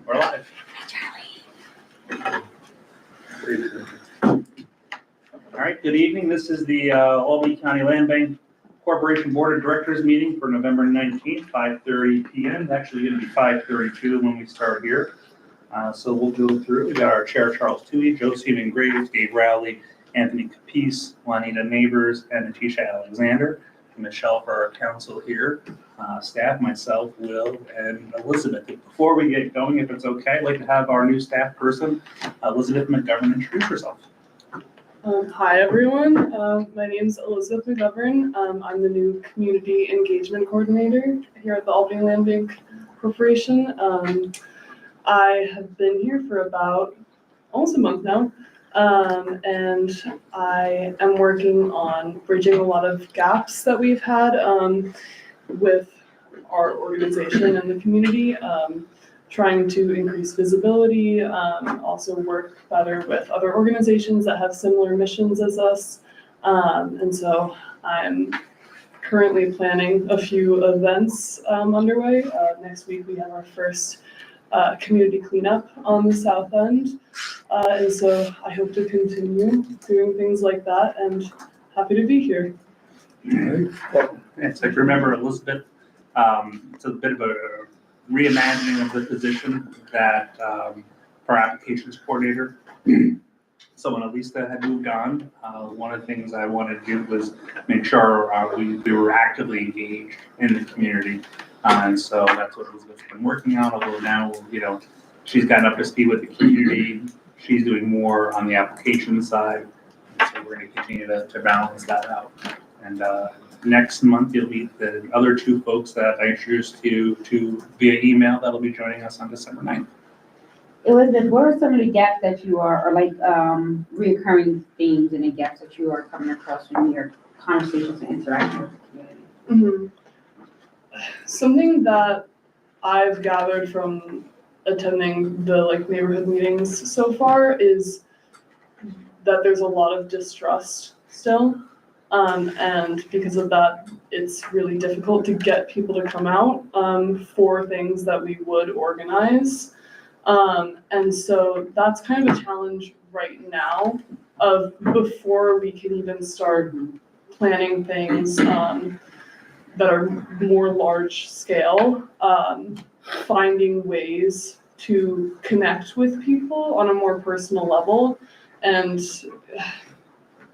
We're live. All right, good evening. This is the Albany County Land Bank Corporation Board of Directors meeting for November 19th, 5:30 p.m. It's actually going to be 5:32 when we start here. So we'll go through. We got our chair, Charles Toohey, Josephine Graves, Dave Rowley, Anthony Capice, Juanita Neighbors, and Atisha Alexander. Michelle for our council here, staff, myself, Will, and Elizabeth. Before we get going, if it's okay, I'd like to have our new staff person, Elizabeth McGovern, introduce herself. Hi, everyone. My name is Elizabeth McGovern. I'm the new Community Engagement Coordinator here at the Albany Land Bank Corporation. I have been here for about almost a month now. And I am working on bridging a lot of gaps that we've had with our organization and the community, trying to increase visibility, also work better with other organizations that have similar missions as us. And so I'm currently planning a few events underway. Next week we have our first community cleanup on the south end. And so I hope to continue doing things like that, and happy to be here. So if you remember Elizabeth, it's a bit of a reimagining of the position that our applications coordinator. So when Elisa had moved on, one of the things I wanted to do was make sure we were actively engaged in the community. And so that's what Elizabeth's been working on, although now, she's gotten up to speed with the community. She's doing more on the application side. So we're going to continue to balance that out. And next month, you'll meet the other two folks that I introduced you to via email that'll be joining us on December 9th. Elizabeth, what are some of the gaps that you are, or like reoccurring themes and the gaps that you are coming across in your conversations and interactions with the community? Mm-hmm. Something that I've gathered from attending the neighborhood meetings so far is that there's a lot of distrust still. And because of that, it's really difficult to get people to come out for things that we would organize. And so that's kind of a challenge right now of before we can even start planning things that are more large scale, finding ways to connect with people on a more personal level and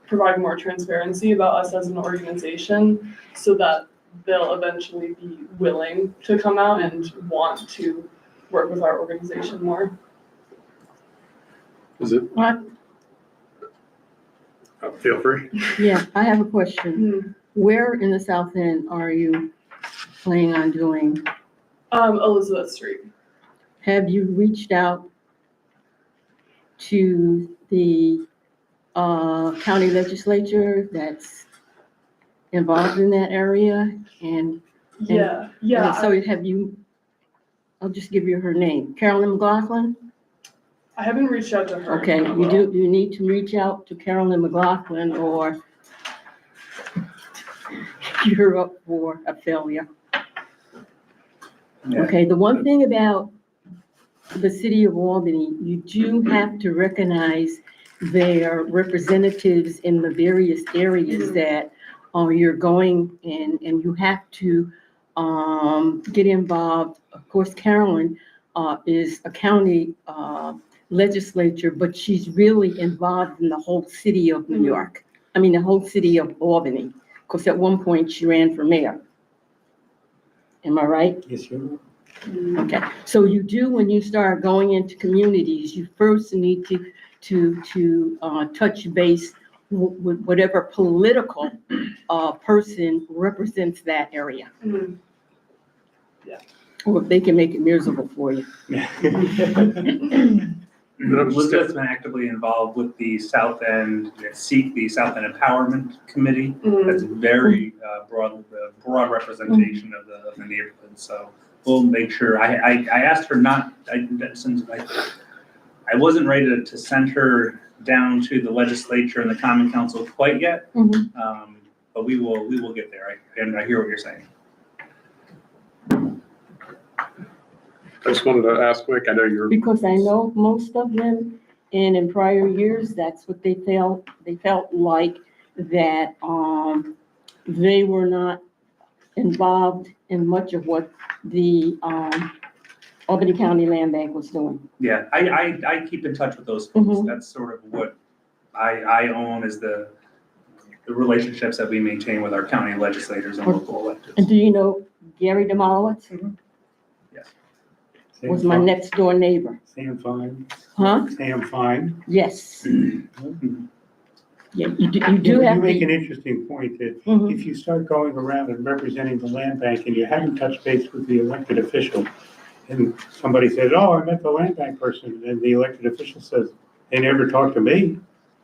provide more transparency about us as an organization so that they'll eventually be willing to come out and want to work with our organization more. Is it? What? Feel free. Yeah, I have a question. Where in the South End are you planning on doing? Elizabeth Street. Have you reached out to the county legislature that's involved in that area? And so have you, I'll just give you her name, Carolyn McLaughlin? I haven't reached out to her. Okay, you need to reach out to Carolyn McLaughlin or you're up for a failure. Yeah. Okay, the one thing about the city of Albany, you do have to recognize their representatives in the various areas that you're going in, and you have to get involved. Of course, Carolyn is a county legislature, but she's really involved in the whole city of New York. I mean, the whole city of Albany, because at one point she ran for mayor. Am I right? Yes, sir. Okay, so you do, when you start going into communities, you first need to touch base with whatever political person represents that area. Mhm. Or if they can make it miserable for you. Elizabeth's been actively involved with the South End, the South End Empowerment Committee. That's a very broad representation of the neighborhood. So we'll make sure. I asked her since I wasn't ready to send her down to the legislature and the Common Council quite yet, but we will get there. I hear what you're saying. I just wanted to ask, Mike, I know you're, Because I know most of them, and in prior years, that's what they felt. They felt like that, they were not involved in much of what the, Albany County Land Bank was doing. Yeah, I keep in touch with those folks. Mhm. That's sort of what I own is the relationships that we maintain with our county legislators and local And electeds. do you know Gary Demolowitz? Yes. Was my next door neighbor. Sam Fine. Huh? Sam Fine. Yes. Yeah, you do You have make an to. interesting point that Mhm. if you start going around and representing the land bank and you haven't touched base with the elected official, and somebody says, oh, I met the land bank person, and the elected official says, they never talked to me,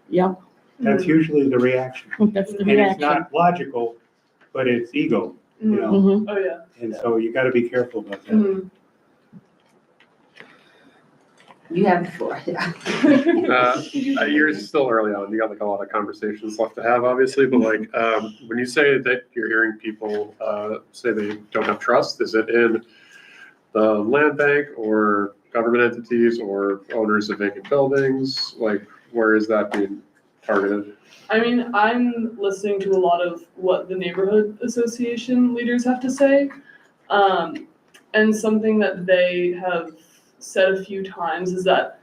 Yeah, that's usually the reaction. that's the And it's reaction. not logical, but it's ego, you know, Mhm. Oh, yeah. and so you gotta be careful about that. Mhm. You have the floor. you're still early on. You got like a lot of conversations left to have, obviously, but like, when you say that you're hearing people, say they don't have trust, is it in the land bank or government entities or owners of vacant buildings? Like, where is that being targeted? I mean, I'm listening to a lot of what the neighborhood association leaders have to say. And something that they have said a few times is that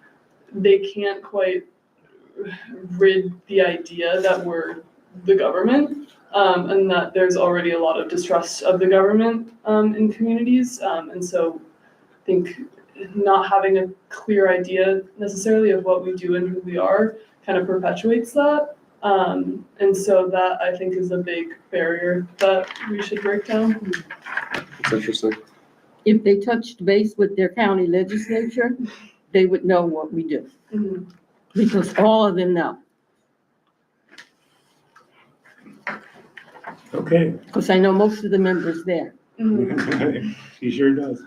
they can't quite rid the idea that we're the government, and that there's already a lot of distrust of the government in communities. And so I think not having a clear idea necessarily of what we do and who we are kind of perpetuates that. And so that I think is a big barrier that we should break down. It's interesting. If they touched base with their county legislature, they would know what we do, Mhm. because all of them know. Okay. Because I know most of the members there. Mhm. She sure does.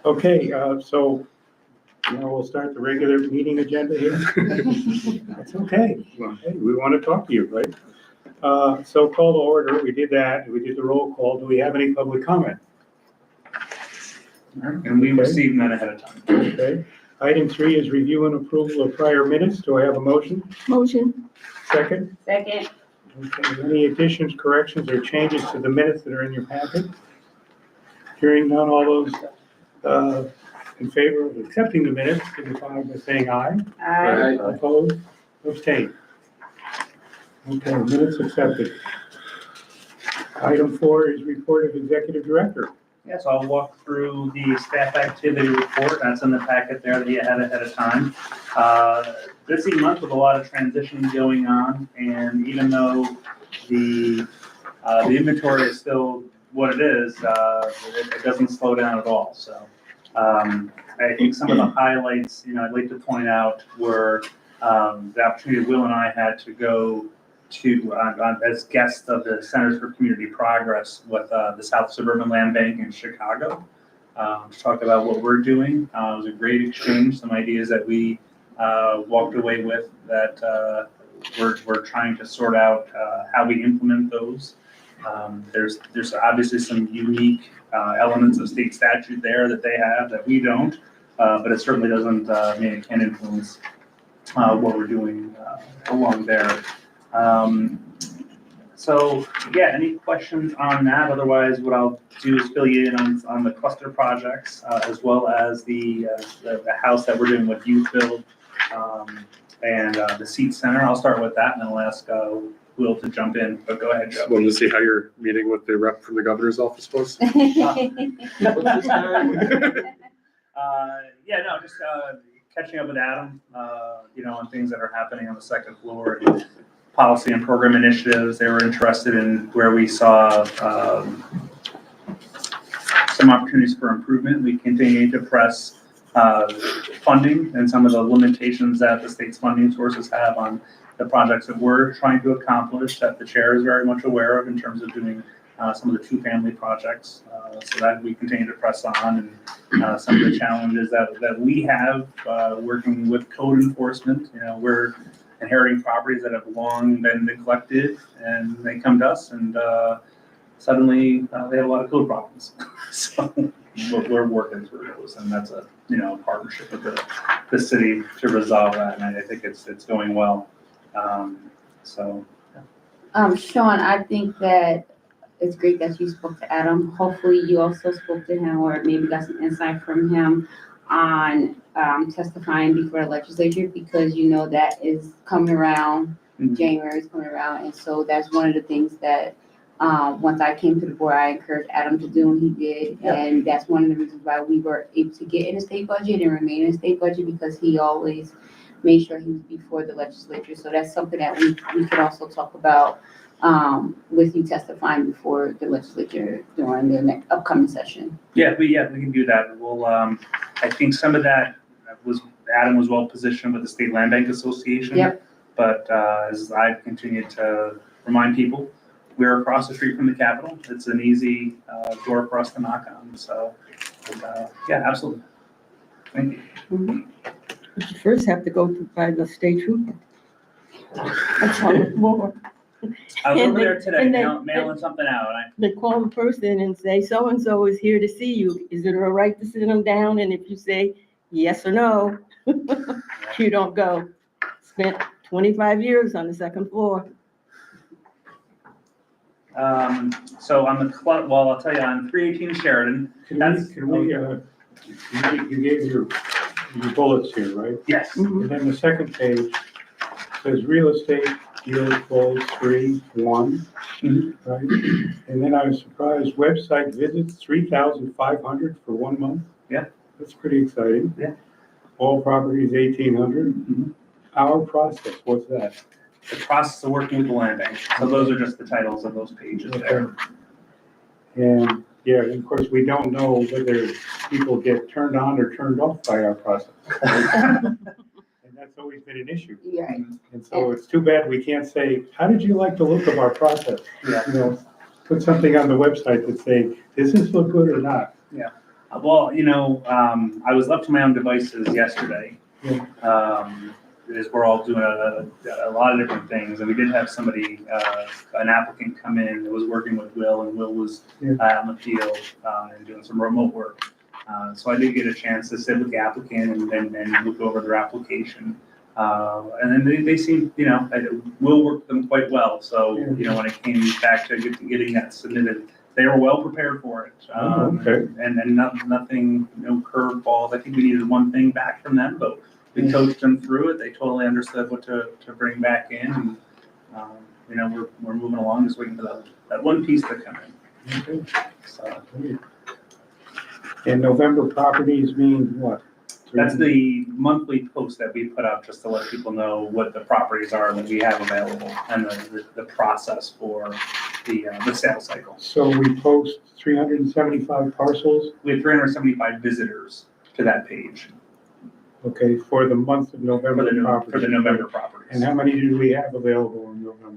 Okay, so now we'll start the regular meeting agenda here. That's okay. Well, hey, we want to talk to you, right? So call to order. We did that. We did the roll call. Do we have any public comment? And we Okay. received that ahead of time. Okay. Item 3 is review and approval of prior minutes. Do I have a motion? Motion? Second? Second, Okay. Any additions, corrections, or changes to the minutes that are in your packet? Hearing none, all those in favor of accepting the minutes, signify by saying aye. aye. Opposed? Abstained? Okay, minutes accepted. Item 4 is report of executive director. Yes, I'll walk through the staff activity report. That's in the packet there that you had ahead of time. Busy month with a lot of transitions going on, and even though the inventory is still what it is, it doesn't slow down at all. So I think some of the highlights, I'd like to point out were the opportunity Will and I had to go to, as guests of the Centers for Community Progress with the South Suburban Land Bank in Chicago, to talk about what we're doing. It was a great exchange, some ideas that we walked away with that we're trying to sort out how we implement those. There's obviously some unique elements of state statute there that they have that we don't, but it certainly doesn't mean it can influence what we're doing along there. So yeah, any questions on that? Otherwise, what I'll do is fill you in on the cluster projects, as well as the house that we're doing with Youth Build, and the seat center. I'll start with that and then I'll ask Will to jump in, but go ahead, Joe. Just wanted to see how your meeting with the rep from the governor's office was. Yeah, no, just catching up with Adam, on things that are happening on the second floor and policy and program initiatives. They were interested in where we saw some opportunities for improvement. We continue to press funding and some of the limitations that the state's funding sources have on the projects that we're trying to accomplish, that the chair is very much aware of in terms of doing some of the two-family projects, so that we continue to press on, and some of the challenges that we have working with code enforcement. We're inheriting properties that have long been neglected, and they come to us, and suddenly they have a lot of code problems. So we're working through those, and that's a, partnership with the city to resolve that, and I think it's going well. So, Sean, I think that it's great that you spoke to Adam. Hopefully you also spoke to him or maybe got some insight from him on testifying before the legislature, because you know that is coming around, January is coming around. And so that's one of the things that once I came to the board, I encouraged Adam to do, and he did. Yep. And that's one of the reasons why we were able to get in the state budget and remain in the state budget, because he always made sure he was before the legislature. So that's something that we could also talk about with you testifying before the legislature during the next upcoming session. we can do that. We'll, I think some of that Adam was well positioned with the State Land Bank Association. Yep. But as I've continued to remind people, we're across the street from the Capitol. It's an easy door for us to knock on. So, yeah, absolutely. Thank you. But you first have to go by the state trooper. That's on the floor. I was And over they- there today and they- mailing something out. They call the person and say, so-and-so is here to see you. Is it all right to sit them down? And if you say yes or no, you don't go. Spent 25 years on the second floor. So on the I'll tell you, on 318 Sheridan, You gave your bullets here, right? yes. Mhm. And then the second page says real estate deals goals 3-1, Mhm. right? And then I was surprised, website visits 3,500 for 1 month. Yeah. That's pretty exciting. Yeah. All properties 1,800. Mhm. Our process, what's that? The process of working with the land bank. So those are just the titles of those pages there. And yeah, of course, we don't know whether people get turned on or turned off by our process. And that's always been an issue. Right. And so it's too bad we can't say, how did you like the look of our process? Yeah. Put something on the website that say, does this look good or not? Well, I was left to my own devices yesterday. As we're all doing a lot of different things, and we did have somebody, an applicant come in that was working with Will, and Will was out in the field and doing some remote work. So I did get a chance to sit with the applicant and look over their application. And then they seemed, Will worked them quite well. So, when it came back to getting that submitted, they were well prepared for it. Okay. And nothing, no curveballs. I think we needed one thing back from them, but we coached them through it. They totally understood what to bring back in. And, we're moving along, just waiting for that one piece to come in. Okay. So And November properties mean what? that's the monthly post that we put up just to let people know what the properties are that we have available and the process for the sales cycle. So we post 375 parcels, We have 375 visitors to that page okay, for the month of November properties. for the November properties. And how many did we have available in November?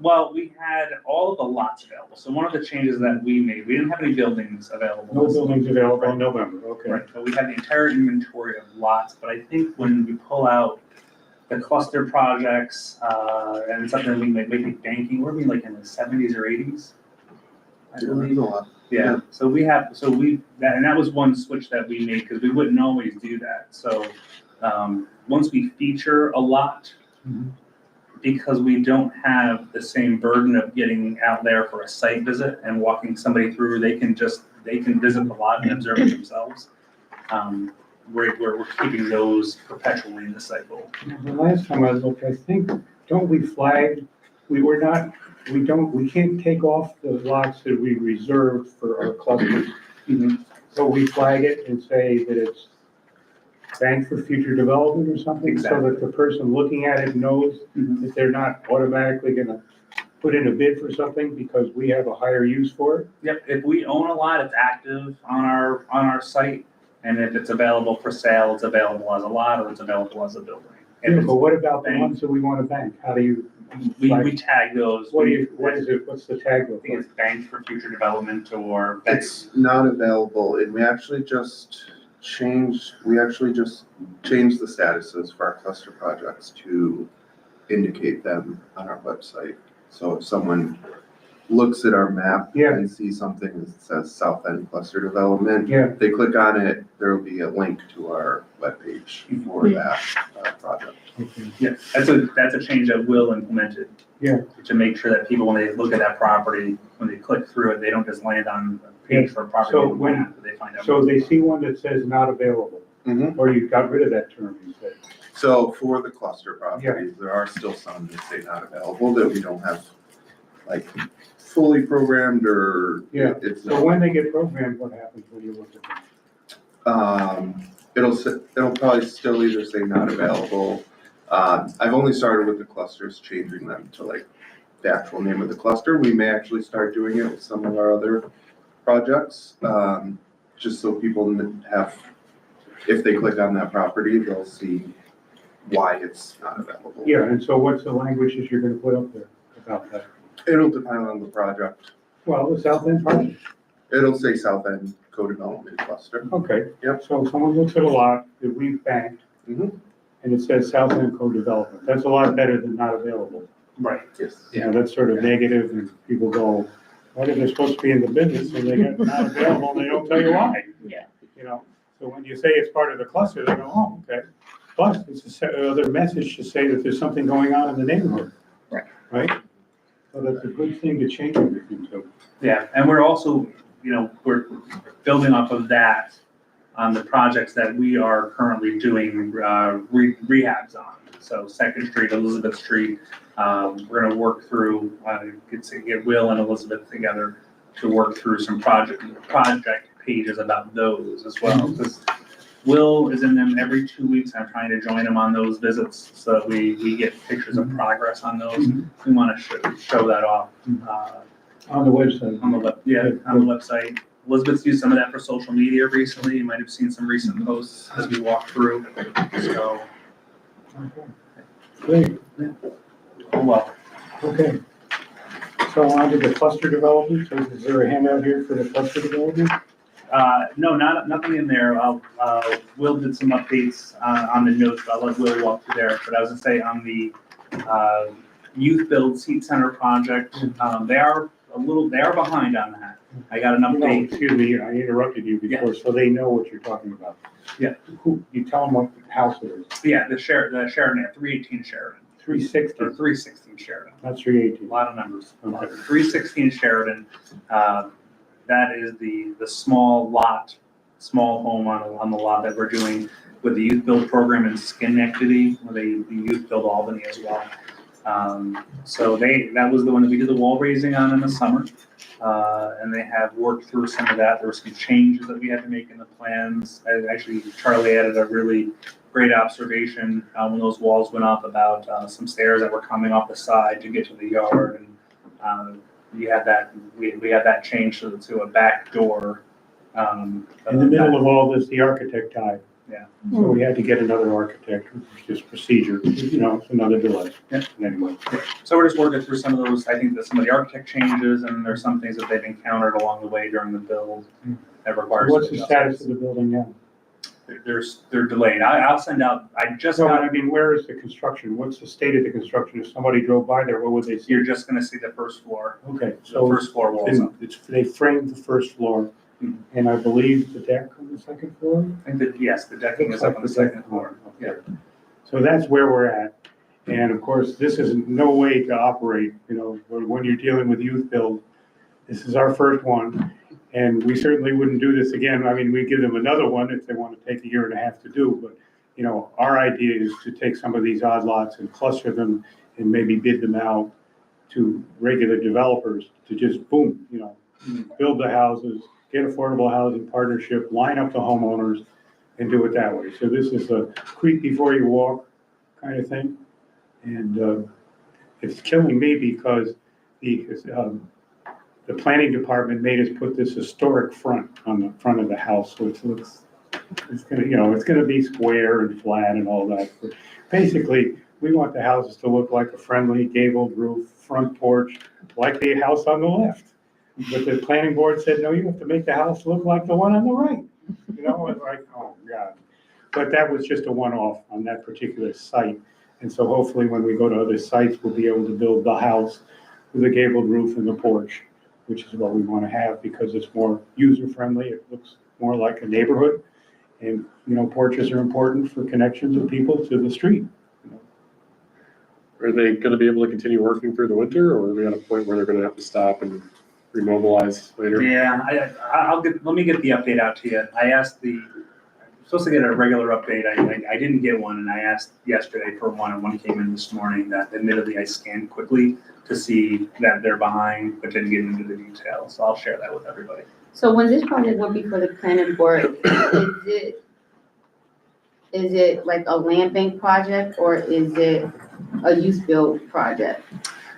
Well, we had all of the lots available. So one of the changes that we made, we didn't have any buildings available. No buildings available in November, okay. Right, but we had the entire inventory of lots. But I think when we pull out the cluster projects and something we maybe banking, we're being like in the 70s or 80s. I believe. Yeah. So that was one switch that we made because we wouldn't always do that. So once we feature a lot, because we don't have the same burden of getting out there for a site visit and walking somebody through, they can visit the lot and observe it themselves. We're keeping those perpetually in the cycle. The last time I looked, I think, don't we flag, we can't take off the lots that we reserved for our clusters. So we flag it and say that it's banked for future development or something, so that the person looking at it knows that they're not automatically gonna put in a bid for something because we have a higher use for it. Yep, if we own a lot, it's active on our site, and if it's available for sale, it's available as a lot or it's available as a building. If it's But what about the banked, ones that we wanna bank? How do you? we tag those. What is it, what's the tag I look think like? it's banked for future development or. It's not available, and we actually just changed the statuses for our cluster projects to indicate them on our website. So if someone looks at our map Yeah. and sees something that says South End Cluster Development, Yeah. they click on it, there will be a link to our webpage for that project. Okay. Yeah, that's a change that Will implemented. Yeah. To make sure that people, when they look at that property, when they click through it, they don't just land on a page for a property. So they when- want, but they find out. So they see one that says not available, Mhm. or you got rid of that term, you said. So for the cluster properties, there are still some that say not available that we don't have like fully programmed or Yeah. it's So when they get programmed, what happens when you look at them? it'll probably still either say not available. I've only started with the clusters, changing them to like the actual name of the cluster. We may actually start doing it with some of our other projects, just so people have, if they click on that property, they'll see why it's not available. Yeah, and so what's the languages you're gonna put up there about that? It'll depend on the project. Well, the South End project. It'll say South End Co-Development Cluster. Okay. Yep. So if someone looks at a lot that we've banked, Mhm. and it says South End Co-Development, that's a lot better than not available. Right. Yes. You know, that's sort of negative, and people go, what if they're supposed to be in the business, and they get not available, and they don't tell you why? Yeah. You know, so when you say it's part of the cluster, they go, oh, okay. Plus, it's another message to say that there's something going on in the neighborhood. Right. Right? So that's a good thing to change everything to. Yeah, and we're also, we're building off of that on the projects that we are currently doing rehabs on. So Second Street, Elizabeth Street, we're gonna work through, get Will and Elizabeth together to work through some project pages about those as well. Because Will is in them every 2 weeks. I'm trying to join him on those visits so that we get pictures of progress on those. We want to show that off On the website. on the website. Elizabeth's used some of that for social media recently. You might have seen some recent posts as we walk through. So, Great, oh well. okay. So on to the cluster development, so is there a handout here for the cluster development? No, nothing in there. Will did some updates on the notes, but I'll let Will walk through there. But I was gonna say on the youth build seat center project, they are behind on that. I got an No, update. excuse me, I interrupted you before, so they know what you're talking about. Yeah. Who, you tell them what house it is, Yeah, the Sheridan, 318 Sheridan, 360, or 316 Sheridan. not A 318. lot of numbers. Okay. 316 Sheridan, that is the small home on the lot that we're doing with the youth build program in Schenectady, where the youth build Albany as well. So that was the one that we did the wall raising on in the summer. And they have worked through some of that. There were some changes that we had to make in the plans. Actually, Charlie added a really great observation when those walls went up about some stairs that were coming off the side to get to the yard. And we had that changed to a back door. In the middle of all this, the architect died. Yeah. So we had to get another architect, which is procedure, it's another delay. Yeah. Anyway, So we're just working through some of those, I think that some of the architect changes, and there's some things that they've encountered along the way during the build that requires. what's some the status of adjustments. the building now? They're delayed. I'll send out, I just So, got, I mean, where is the construction? What's the state of the construction? If somebody drove by there, what would they see? you're just gonna see the first floor, Okay, the so first floor walls up. they framed the first floor, Mhm. and I believe the deck on the second floor? I think that, yes, the decking is up on the second floor. Yeah. So that's where we're at. And of course, this is no way to operate, when you're dealing with youth build. This is our first one, and we certainly wouldn't do this again. I mean, we give them another one if they want to take a year and a half to do, but, our idea is to take some of these odd lots and cluster them and maybe bid them out to regular developers to just boom, build the houses, get affordable housing partnership, line up the homeowners and do it that way. So this is a creep before you walk kind of thing. And it's killing me because the planning department made us put this historic front on the front of the house, so it's gonna be square and flat and all that. But basically, we want the houses to look like a friendly gabled roof, front porch, like the house on the left. But the planning board said, no, you have to make the house look like the one on the right. It's like, oh, God. But that was just a one-off on that particular site. And so hopefully when we go to other sites, we'll be able to build the house with a gabled roof and the porch, which is what we want to have because it's more user-friendly. It looks more like a neighborhood. And, porches are important for connections of people to the street. Are they gonna be able to continue working through the winter, or are we at a point where they're gonna have to stop and remobilize later? Yeah, let me get the update out to you. I'm supposed to get a regular update. I didn't get one, and I asked yesterday for one, and one came in this morning that admittedly I scanned quickly to see that they're behind, but didn't get into the details. So I'll share that with everybody. So when this project will be for the planning board, is it like a land bank project or is it a use build project?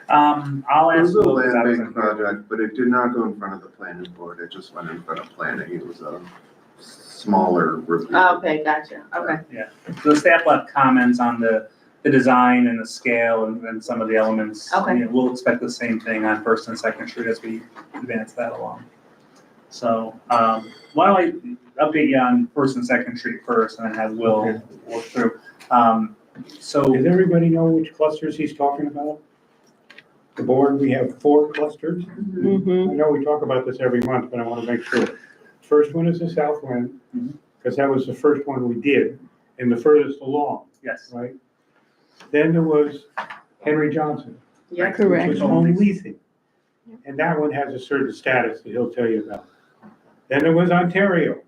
I'll It ask was a Will, 'cause I land wasn't bank here. project, but it did not go in front of the planning board, it just went in front of planning, it was a smaller review. Oh, okay, gotcha, okay. So the staff left comments on the design and the scale and some of the elements. Okay. We'll expect the same thing on First and Second Street as we advance that along. So, why don't I update you on First and Second Street first and then have Will work through. So, Does everybody know which clusters he's talking about? The board, we have 4 clusters. Mm-hmm. I know we talk about this every month, but I want to make sure. First one is the south wind, because that was the first one we did and the furthest along, yes, right? Then there was Henry Johnson, Yeah, which Correct. was home leasing. And that one has a certain status that he'll tell you about. Then there was Ontario,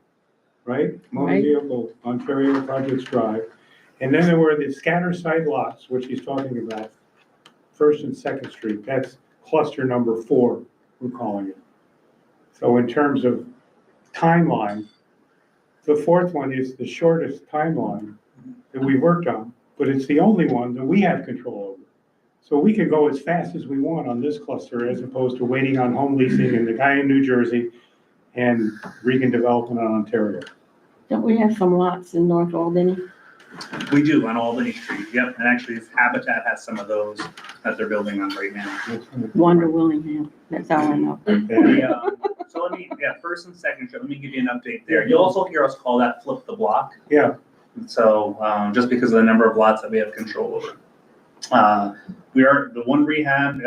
right? Motor Right. vehicle, Ontario Projects Drive. And then there were the scatter site lots, which he's talking about, First and Second Street. That's cluster number 4, we're calling it. So in terms of timeline, the 4th one is the shortest timeline that we worked on, but it's the only one that we have control over. So we can go as fast as we want on this cluster as opposed to waiting on home leasing and the guy in New Jersey and Regan Development on Ontario. Don't we have some lots in North Albany? we do on Albany Street. Yep, and actually Habitat has some of those that they're building on right now. Wander Willingham, that's all I know. So First and Second Street, let me give you an update there. You'll also hear us call that flip the block. Yeah, So, just because of the number of lots that we have control over. We are, the one rehab,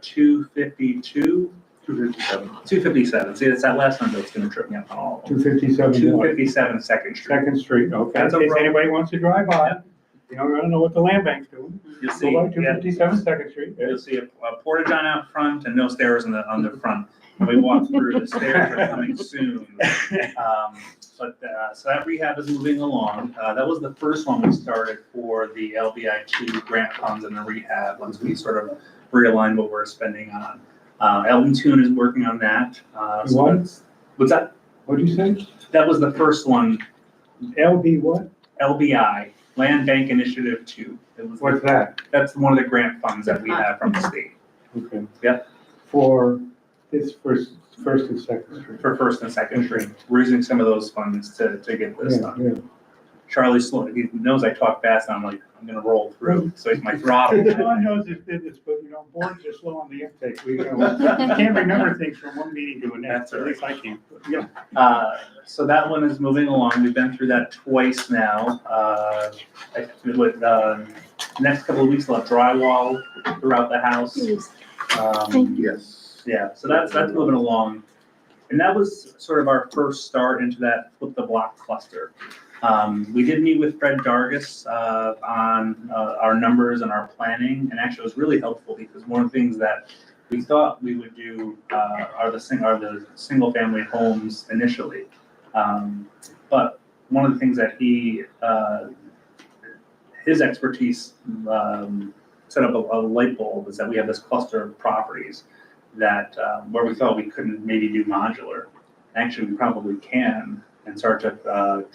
252. 257. See, it's that last number that's gonna trip me up on all of them. 257 257 Second Street. Second Street, okay. In That's a case road. anybody wants to drive by, I don't know what the land bank's doing. You'll Go see, by yeah, 257 Second Street. you'll see a portage on out front and no stairs on the front. When we walk through, the stairs are coming soon. So that rehab is moving along. That was the first one we started for the LBI2 grant funds and the rehab, once we sort of realigned what we're spending on. Elton Toon is working on that. So What? what's that? What'd you say? That was the first one, LB what? LBI, Land Bank Initiative 2. It was What's that? That's one of the grant funds that we have from the state Okay. Yep. For this first and second street. for First and Second Street. We're using some of those funds to get this Yeah, done. yeah. Charlie's slow, he knows I talk fast, and I'm like, I'm gonna roll through, so he's my throttle. Everyone knows his business, but boards are slow on the intake. We can't remember things from one meeting to the next, That's at least I can't. Yeah. So that one is moving along. We've been through that twice now. Next couple of weeks, we'll have drywall throughout the house. Yes. Yeah, so that's moving along. And that was sort of our first start into that flip the block cluster. We did meet with Fred Dargis on our numbers and our planning, and actually it was really helpful because one of the things that we thought we would do are the single family homes initially. But one of the things that his expertise set up a light bulb is that we have this cluster of properties that where we thought we couldn't maybe do modular. Actually, we probably can and start to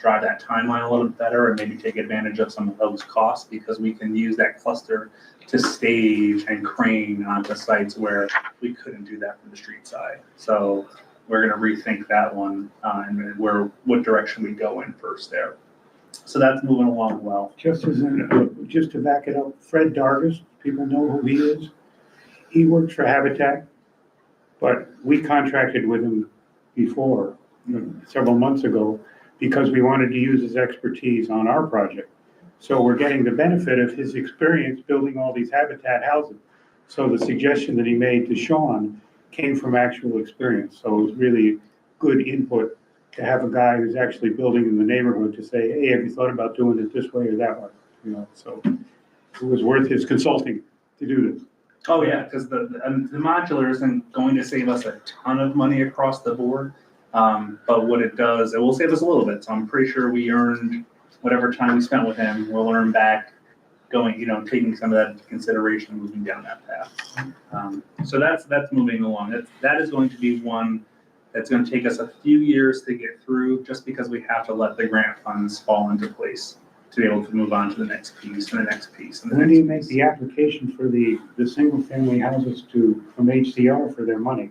drive that timeline a little bit better and maybe take advantage of some of those costs because we can use that cluster to stage and crane onto sites where we couldn't do that from the street side. So we're gonna rethink that one and what direction we go in first there. So that's moving along well. Just to back it up, Fred Dargis, people know who he is. He works for Habitat, but we contracted with him before, several months ago, because we wanted to use his expertise on our project. So we're getting the benefit of his experience building all these Habitat houses. So the suggestion that he made to Sean came from actual experience. So it was really good input to have a guy who's actually building in the neighborhood to say, hey, have you thought about doing it this way or that way? You know, so it was worth his consulting to do this. Oh, yeah, because the modular isn't going to save us a ton of money across the board. But what it does, it will save us a little bit. So I'm pretty sure we earned whatever time we spent with him, we'll earn back going, taking some of that into consideration, moving down that path. So that's moving along. That is going to be one that's going to take us a few years to get through, just because we have to let the grant funds fall into place to be able to move on to the next piece and the next piece and the When do you next make piece. the application for the single family houses from HCR for their money?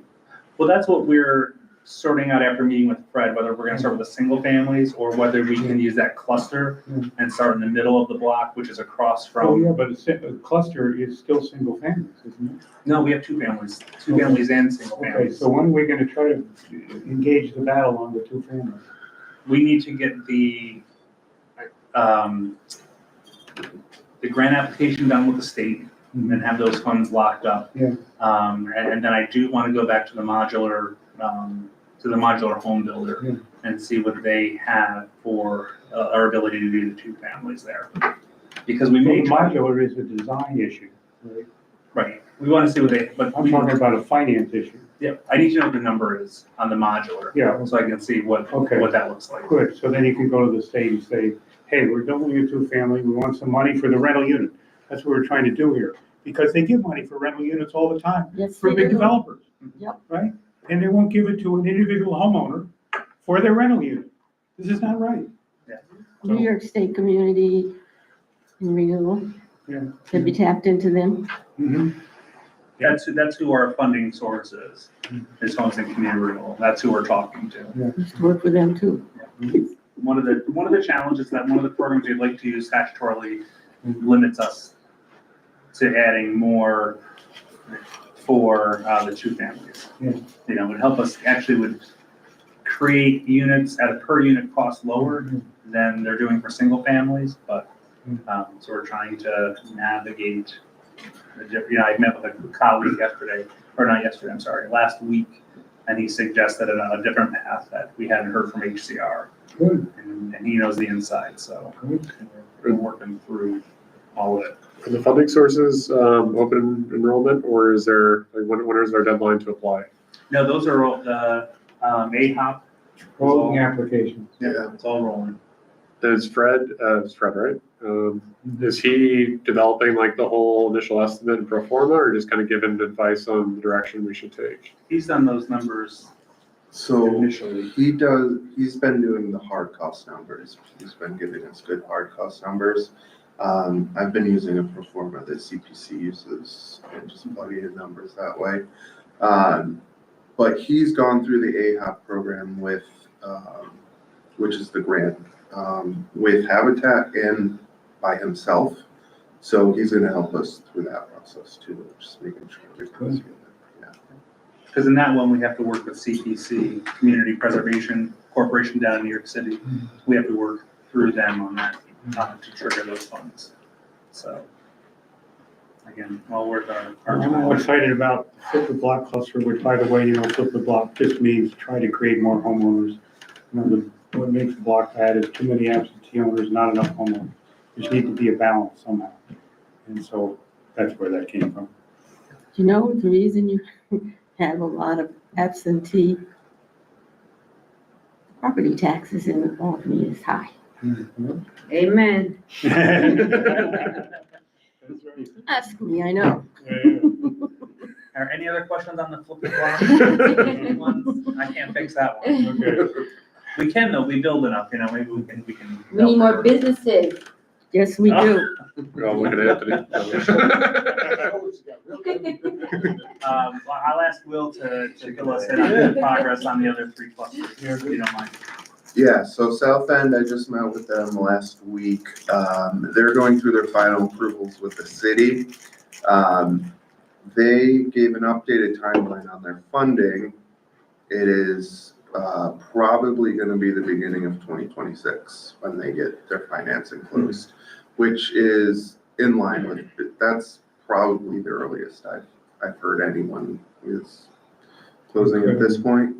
Well, that's what we're sorting out after meeting with Fred, whether we're gonna start with the single families or whether we can use that cluster and start in the middle of the block, which is across Oh, from. yeah, but a cluster is still single families, isn't it? No, we have two families, two Okay. families and single Okay, families. so when are we gonna try to engage the battle on the two families? We need to get the grant application done with the state and have those funds locked up. Yeah. And then I do want to go back to the modular home builder Yeah. and see what they have for our ability to do the two families there. Because we Well, may the try, modular is a design issue, right? right, we want to see what they, but I'm talking about a finance issue. yeah, I need to know what the number is on the modular. Yeah. So I can see what Okay. that looks like. Good, so then you can go to the state and say, hey, we're building a two-family, we want some money for the rental unit. That's what we're trying to do here, because they give money for rental units all the time, Yes, for they big do. developers. Yep. Right? And they won't give it to an individual homeowner for their rental unit. This is not right. New York State Community and Renewal, Yeah. have you tapped into them? Mhm. That's who our funding source is Homes and Community Renewal. That's who we're talking to. Used to work with them too. One of the challenges that one of the programs we'd like to use statutorily limits us to adding more for the two families. Yeah. It would help us, actually would create units at a per unit cost lower than they're doing for single families, but, so we're trying to navigate. I met with a colleague last week, and he suggested a different path that we hadn't heard from HCR. Good. And he knows the inside, so we're working through all of it. Are the funding sources open enrollment, or is there, when is our deadline to apply? No, those are all the AHOP. Rolling applications. Yeah, it's all rolling. Is Fred, right? Is he developing like the whole initial estimate and pro forma, or just kind of giving advice on the direction we should take? He's done those numbers So initially. he's been doing the hard cost numbers. He's been giving us good hard cost numbers. I've been using a pro forma that CPC uses and just plugging in numbers that way. But he's gone through the AHOP program with, which is the grant, with Habitat and by himself. So he's gonna help us through that process too, just making sure everything's good. Yeah. Because in that one, we have to work with CPC, Community Preservation Corporation down in New York City. We have to work through them on that to trigger those funds. So, again, all worth our I'm all time. excited about flip the block cluster, which by the way, flip the block just means try to create more homeowners. What makes the block bad is too many absentee owners, not enough homeowners. There needs to be a balance somehow. And so that's where that came from. You know, the reason you have a lot of absentee property taxes in Albany is high. Amen. Ask me, I know. Are any other questions on the flip the block ones? I can't fix that one. Okay. We can though, we build enough, maybe we can. We need more businesses. Yes, we do. We're all looking at Well, I'll ask Will to fill us in on the progress on the other three clusters, if you don't mind. Yeah, so South End, I just met with them last week. They're going through their final approvals with the city. They gave an updated timeline on their funding. It is probably gonna be the beginning of 2026 when they get their financing closed, which is in line with, that's probably the earliest I've heard anyone is closing at this point.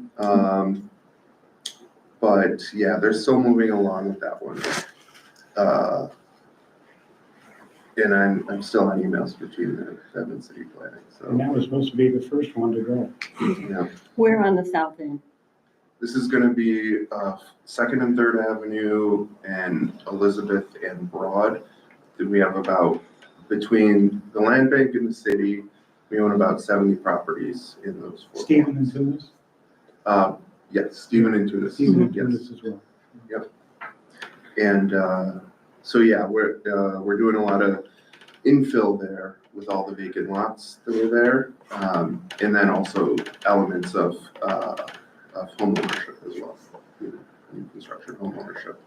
But yeah, they're still moving along with that one. And I'm still on emails between them and city planning, And so, that was supposed to be the first one to go. yeah. Where on the south end? This is gonna be, Second and Third Avenue and Elizabeth and Broad. Then we have about, between the land bank and the city, we own about 70 properties in those four. Stephen and blocks. Tunis? Yes, Stephen and Tunis, Stephen and yes. Tunis as well. And, so yeah, we're doing a lot of infill there with all the vacant lots that are there. And then also elements of home ownership as well, new construction home ownership.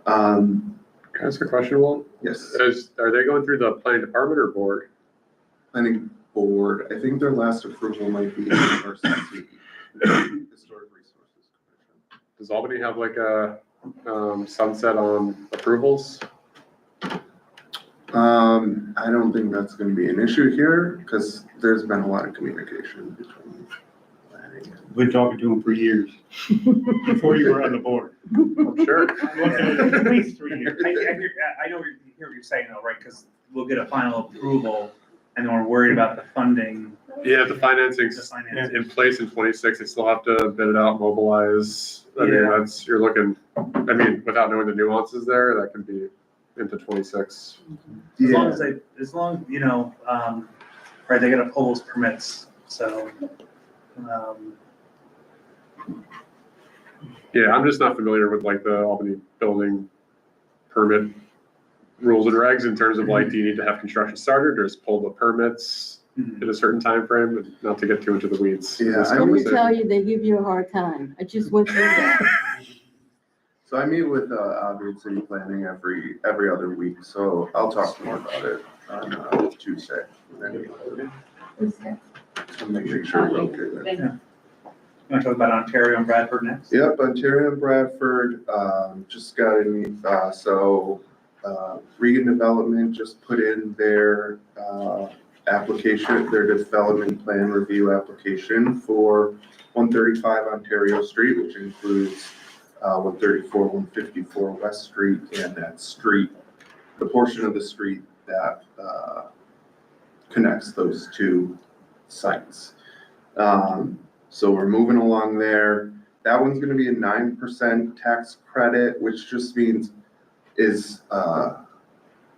Can I ask a question, Walt? Yes, Are they going through the planning department or board? planning board, I think their last approval might be our Historic Resources Commission. Does Albany have like a sunset on approvals? I don't think that's gonna be an issue here, because there's been a lot of communication between planning and. Been talking to him for years, before you were on the board. I'm sure. I'm looking at least 3 years. I know hear what you're saying though, right? Because we'll get a final approval and then we're worried about the funding, Yeah, the financing's the financing. in place in 26, they still have to bid it out, mobilize. I mean, Yeah. you're looking, I mean, without knowing the nuances there, that can be into 26. As long, you know, right, they gotta pull those permits, so, Yeah, I'm just not familiar with like the Albany building permit rules and regs in terms of like, do you need to have construction started or just pull the permits mhm. in a certain time frame, and not to get too into the weeds. in Yeah, this I Let me conversation. tell you, they give you a hard time. I just went through that. So I meet with Auburn City Planning every other week, so I'll talk more about it on Tuesday. So make sure we're okay with it. You wanna talk about Ontario and Bradford next? Yep, Ontario and Bradford, just got in, Regan Development just put in their, application, their development plan review application for 135 Ontario Street, which includes, 134, 154 West Street, and that street, the portion of the street that, connects those two sites. So we're moving along there. That one's gonna be a 9% tax credit, which just means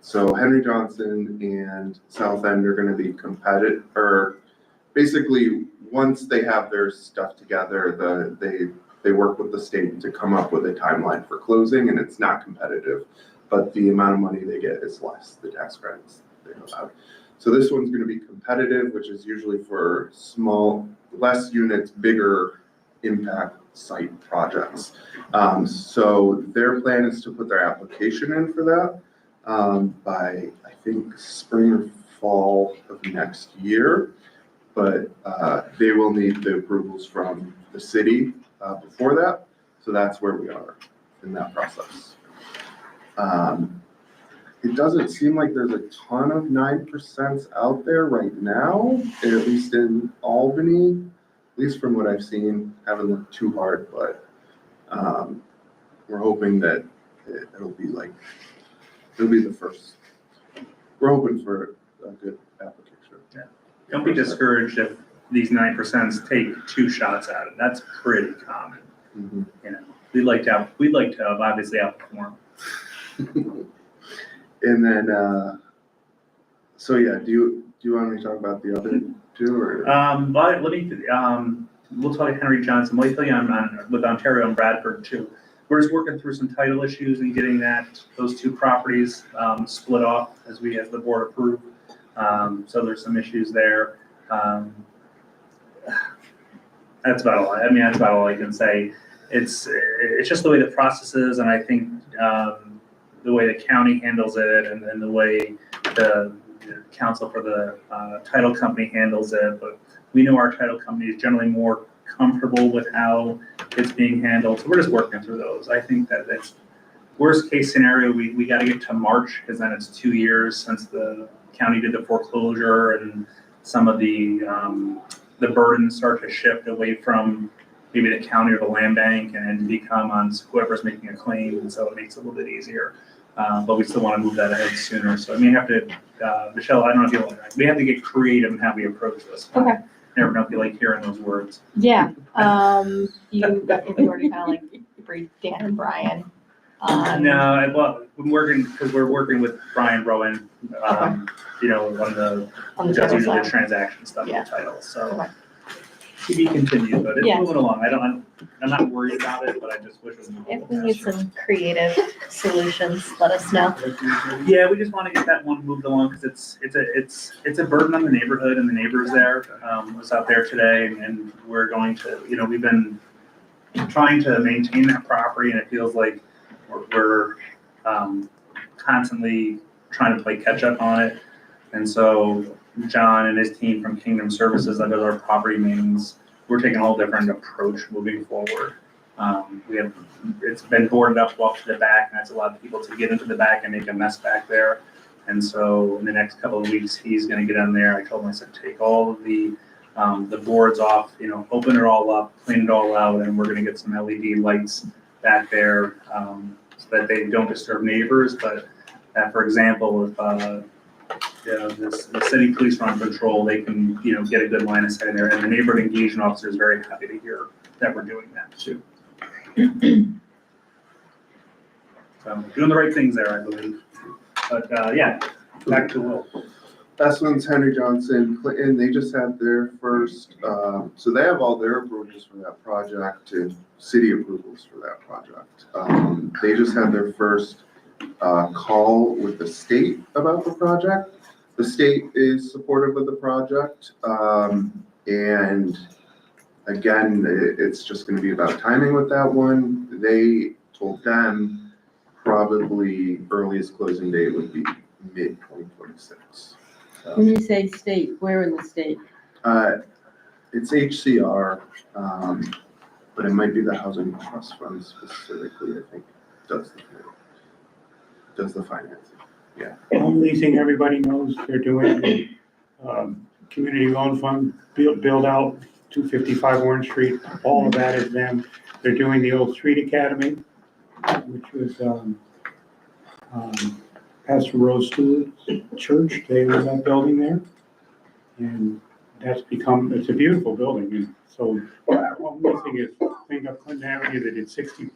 so Henry Johnson and South End are gonna be competitive, or basically, once they have their stuff together, they work with the state to come up with a timeline for closing, and it's not competitive, but the amount of money they get is less, the tax credits they have. So this one's gonna be competitive, which is usually for small, less units, bigger impact site projects. So their plan is to put their application in for that by, I think, spring or fall of next year. But they will need the approvals from the city before that. So that's where we are in that process. It doesn't seem like there's a ton of 9% out there right now, at least in Albany, at least from what I've seen. Haven't looked too hard, but we're hoping that it'll be the first. We're hoping for a good application. Don't be discouraged if these 9% take 2 shots at it. That's pretty common. Mhm. You know, we'd like to have obviously outperform. And then, so yeah, do you want me to talk about the other two or? But let me, we'll talk Henry Johnson. Let me tell you with Ontario and Bradford too. We're just working through some title issues and getting those 2 properties split off as the board approved. So there's some issues there. That's about all. That's about all I can say. It's just the way the process is, and I think the way the county handles it, and the way the counsel for the title company handles it. But we know our title company is generally more comfortable with how it's being handled. So we're just working through those. I think that it's worst case scenario, we got to get to March, because then it's 2 years since the county did the foreclosure and some of the burdens start to shift away from maybe the county or the land bank and become on whoever's making a claim, and so it makes it a little bit easier. But we still want to move that ahead sooner. So I may have to, Michelle, I don't know if you'll, we have to get creative in how we approach this. Okay. Never know if you like hearing those words. Yeah, if you already kind of like brief Dan and Brian on. No, well, we're working with Brian Rowan, you know, On the does title usually the side. transaction stuff, Yeah. the titles, so. Okay. To be continued, but it's Yeah. moving along. I'm not worried about it, but I just wish it was moving a If little we need faster. some creative solutions, let us know. Yeah, we just want to get that one moved along because it's a burden on the neighborhood and the neighbors there. Was out there today and we're going to, you know, we've been trying to maintain that property and it feels like we're constantly trying to play catch up on it. And so John and his team from Kingdom Services that does our property maintenance, we're taking a whole different approach moving forward. It's been boarded up well to the back, and that's a lot of people to get into the back and make a mess back there. And so in the next couple of weeks, he's gonna get in there. I told him, I said, take all of the boards off, you know, open it all up, clean it all out, and we're gonna get some LED lights back there, so that they don't disturb neighbors. But for example, if you know, the city police are on patrol, they can, you know, get a good line of sight in there. And the neighborhood engagement officer is very happy to hear that we're doing that too. So doing the right things there, I believe. But yeah, back to Will. Esmond's, Henry Johnson, Clinton, they just had their first, so they have all their approvals for that project and city approvals for that project. They just had their first call with the state about the project. The state is supportive of the project. And again, it's just gonna be about timing with that one. They told them probably earliest closing date would be mid-2026. When you say state, where in the state? It's HCR, but it might be the Housing Trust Fund specifically, I think, does the financing. Home leasing, everybody knows they're doing, community loan fund, build out 255 Orange Street, all of that is them. They're doing the old Street Academy, which was, Pastor Rose Stewart's church, they own that building there. And that's become, it's a beautiful building, and so, home leasing is, think of Clinton Avenue, they did 60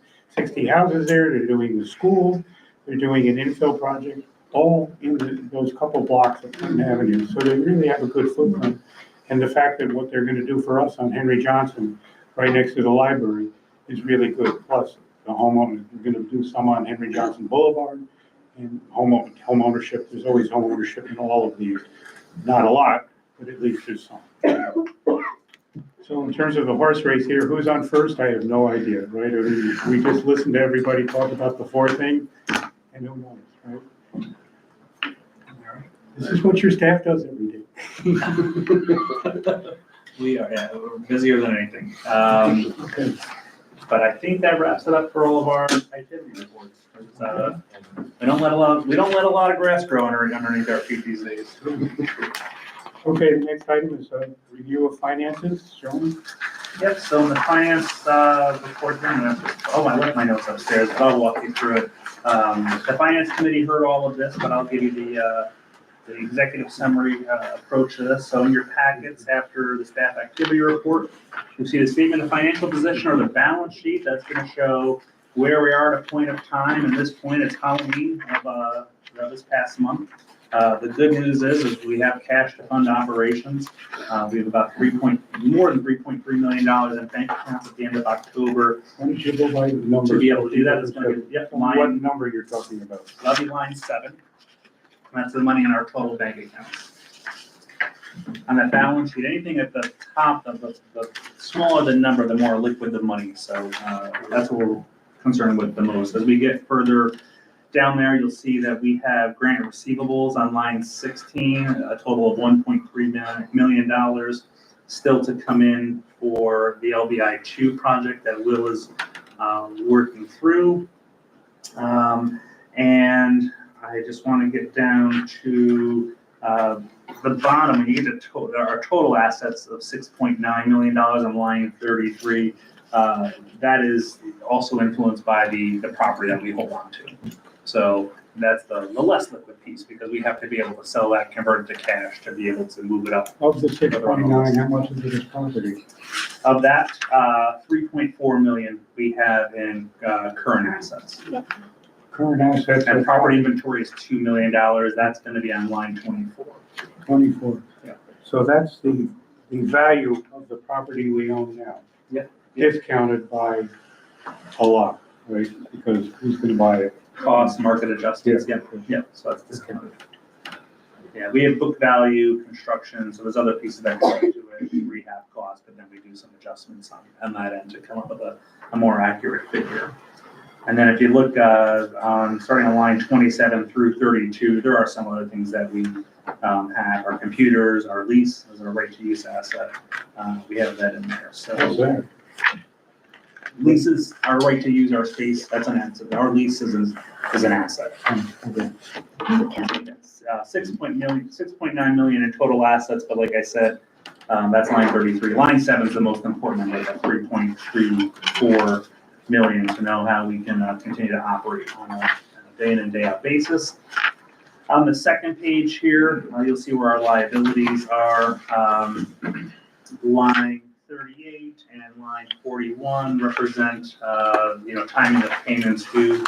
houses there, they're doing the school, they're doing an infill project, all in those couple blocks of Clinton Avenue, so they really have a good footprint. And the fact that what they're gonna do for us on Henry Johnson, right next to the library, is really good. Plus, the homeowner, we're gonna do some on Henry Johnson Boulevard, and home ownership, there's always home ownership in all of these. Not a lot, but at least there's some. So in terms of the horse race here, who's on first, I have no idea, right? I mean, we just listened to everybody talk about the four thing, and who knows, right? This is what your staff does every day. We are, yeah, we're busier than anything. Okay. But I think that wraps it up for all of our activity reports. We don't let a lot of grass grow underneath our feet these days. Okay, the next item is a review of finances, Joan. Yep, so in the finance report, I left my notes upstairs, but I'll walk you through it. The finance committee heard all of this, but I'll give you the executive summary approach to this. So in your packets, after the staff activity report, you'll see the statement of financial position or the balance sheet. That's going to show where we are at a point of time. And this point, it's Halloween of this past month. The good news is we have cash to fund operations. We have about more than $3.3 million in bank accounts at the end of October. Why don't you go by the number? To be able to do that, it's going to be, What number you're talking about? that'll be line 7. That's the money in our total bank accounts. On that balance sheet, anything at the top of the smaller the number, the more liquid the money. So that's what we're concerned with the most. As we get further down there, you'll see that we have grant receivables on line 16, a total of $1.3 million still to come in for the LBI 2 project that Will is working through. And I just want to get down to The bottom, when you get to our total assets of $6.9 million on line 33, that is also influenced by the property that we hold on to. So that's the less liquid piece, because we have to be able to sell that, convert it to cash to be able to move it up. Of the 6.9, how much is this property? Of that, 3.4 million we have in current assets. Current assets And are property inventory is $2 million. That's going to be on line 24. 24. Yeah. So that's the value of the property we own now. Yeah. Discounted by a lot, right? Because who's gonna buy it? Cost, market adjustments, yeah, so that's discounted. Yeah, we have book value, construction, so there's other pieces that go into it, rehab cost, but then we do some adjustments on that end to come up with a more accurate figure. And then if you look starting on line 27 through 32, there are some other things that we have, our computers, our lease as our right to use asset. We have that in there, so. What's that? Leases, our right to use our space, that's an asset. Our lease is an asset. Okay. It's, 6.9 million in total assets, but like I said, that's line 33. Line 7 is the most important number, at 3.34 million, to know how we can continue to operate on a day in and day out basis. On the second page here, you'll see where our liabilities are. Line 38 and line 41 represent, timing of payments due.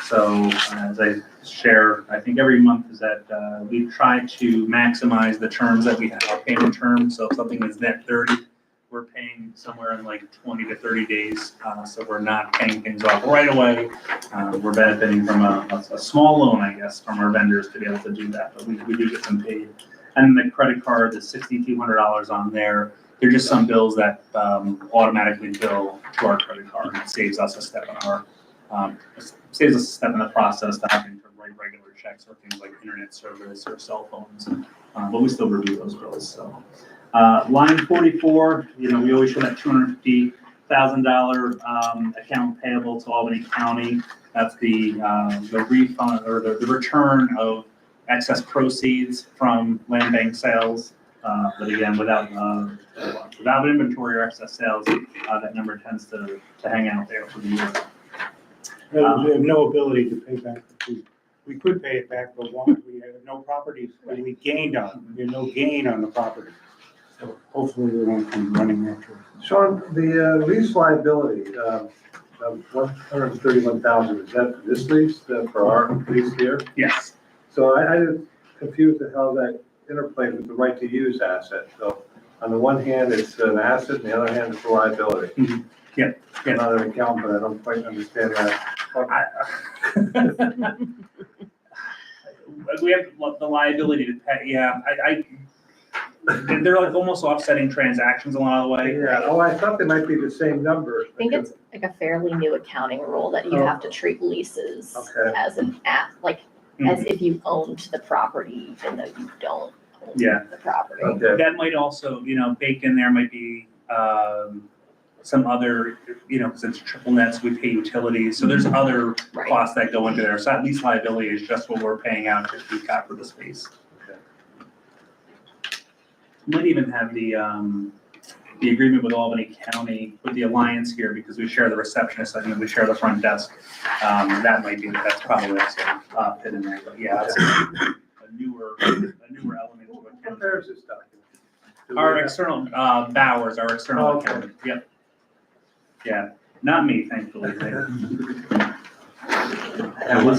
So as I share, I think every month, is that we try to maximize the terms that we have, our payment terms. So if something is net 30, we're paying somewhere in like 20 to 30 days. So we're not paying things off right away. We're benefiting from a small loan, I guess, from our vendors to be able to do that, but we do get them paid. And the credit card, the $6,200 on there, they're just some bills that automatically bill to our credit card. It saves us a step in the process to having to write regular checks or things like internet service or cell phones. But we still review those bills. So line 44, we always show that $250,000 account payable to Albany County. That's the refund or the return of excess proceeds from land bank sales. But again, without inventory or excess sales, that number tends to hang out there for the year. We have no ability to pay back the fee. We could pay it back, but one, we have no properties that we gained on. We have no gain on the property. So hopefully we won't come running after it. Sean, the lease liability, of $131,000, is that this lease, for our lease here? Yes. So I'm confused at how that interplays with the right to use asset. So on the one hand, it's an asset, and the other hand, it's a liability. Mhm. Yeah. I'm not an accountant, but I don't quite understand that. We have the liability to pay, yeah, they're like almost offsetting transactions a lot of the way. Yeah, oh, I thought they might be the same number. I think it's like a fairly new accounting rule that you have to treat leases Okay. as as if you owned the property, even though you don't own Yeah. the property. Okay. That might also, baked in there might be some other, because it's triple nets, we pay utilities, so there's other Right. costs that go into there. So that lease liability is just what we're paying out to keep cap for the space. Okay. Might even have the agreement with Albany County, with the alliance here, because we share the receptionist and then we share the front desk. That's probably also fit in there, but yeah, that's a newer element to Who it. prepares this document? Do we Our have- external, Bowers, our external Okay. accountant, yep. Yeah, not me, thankfully. And who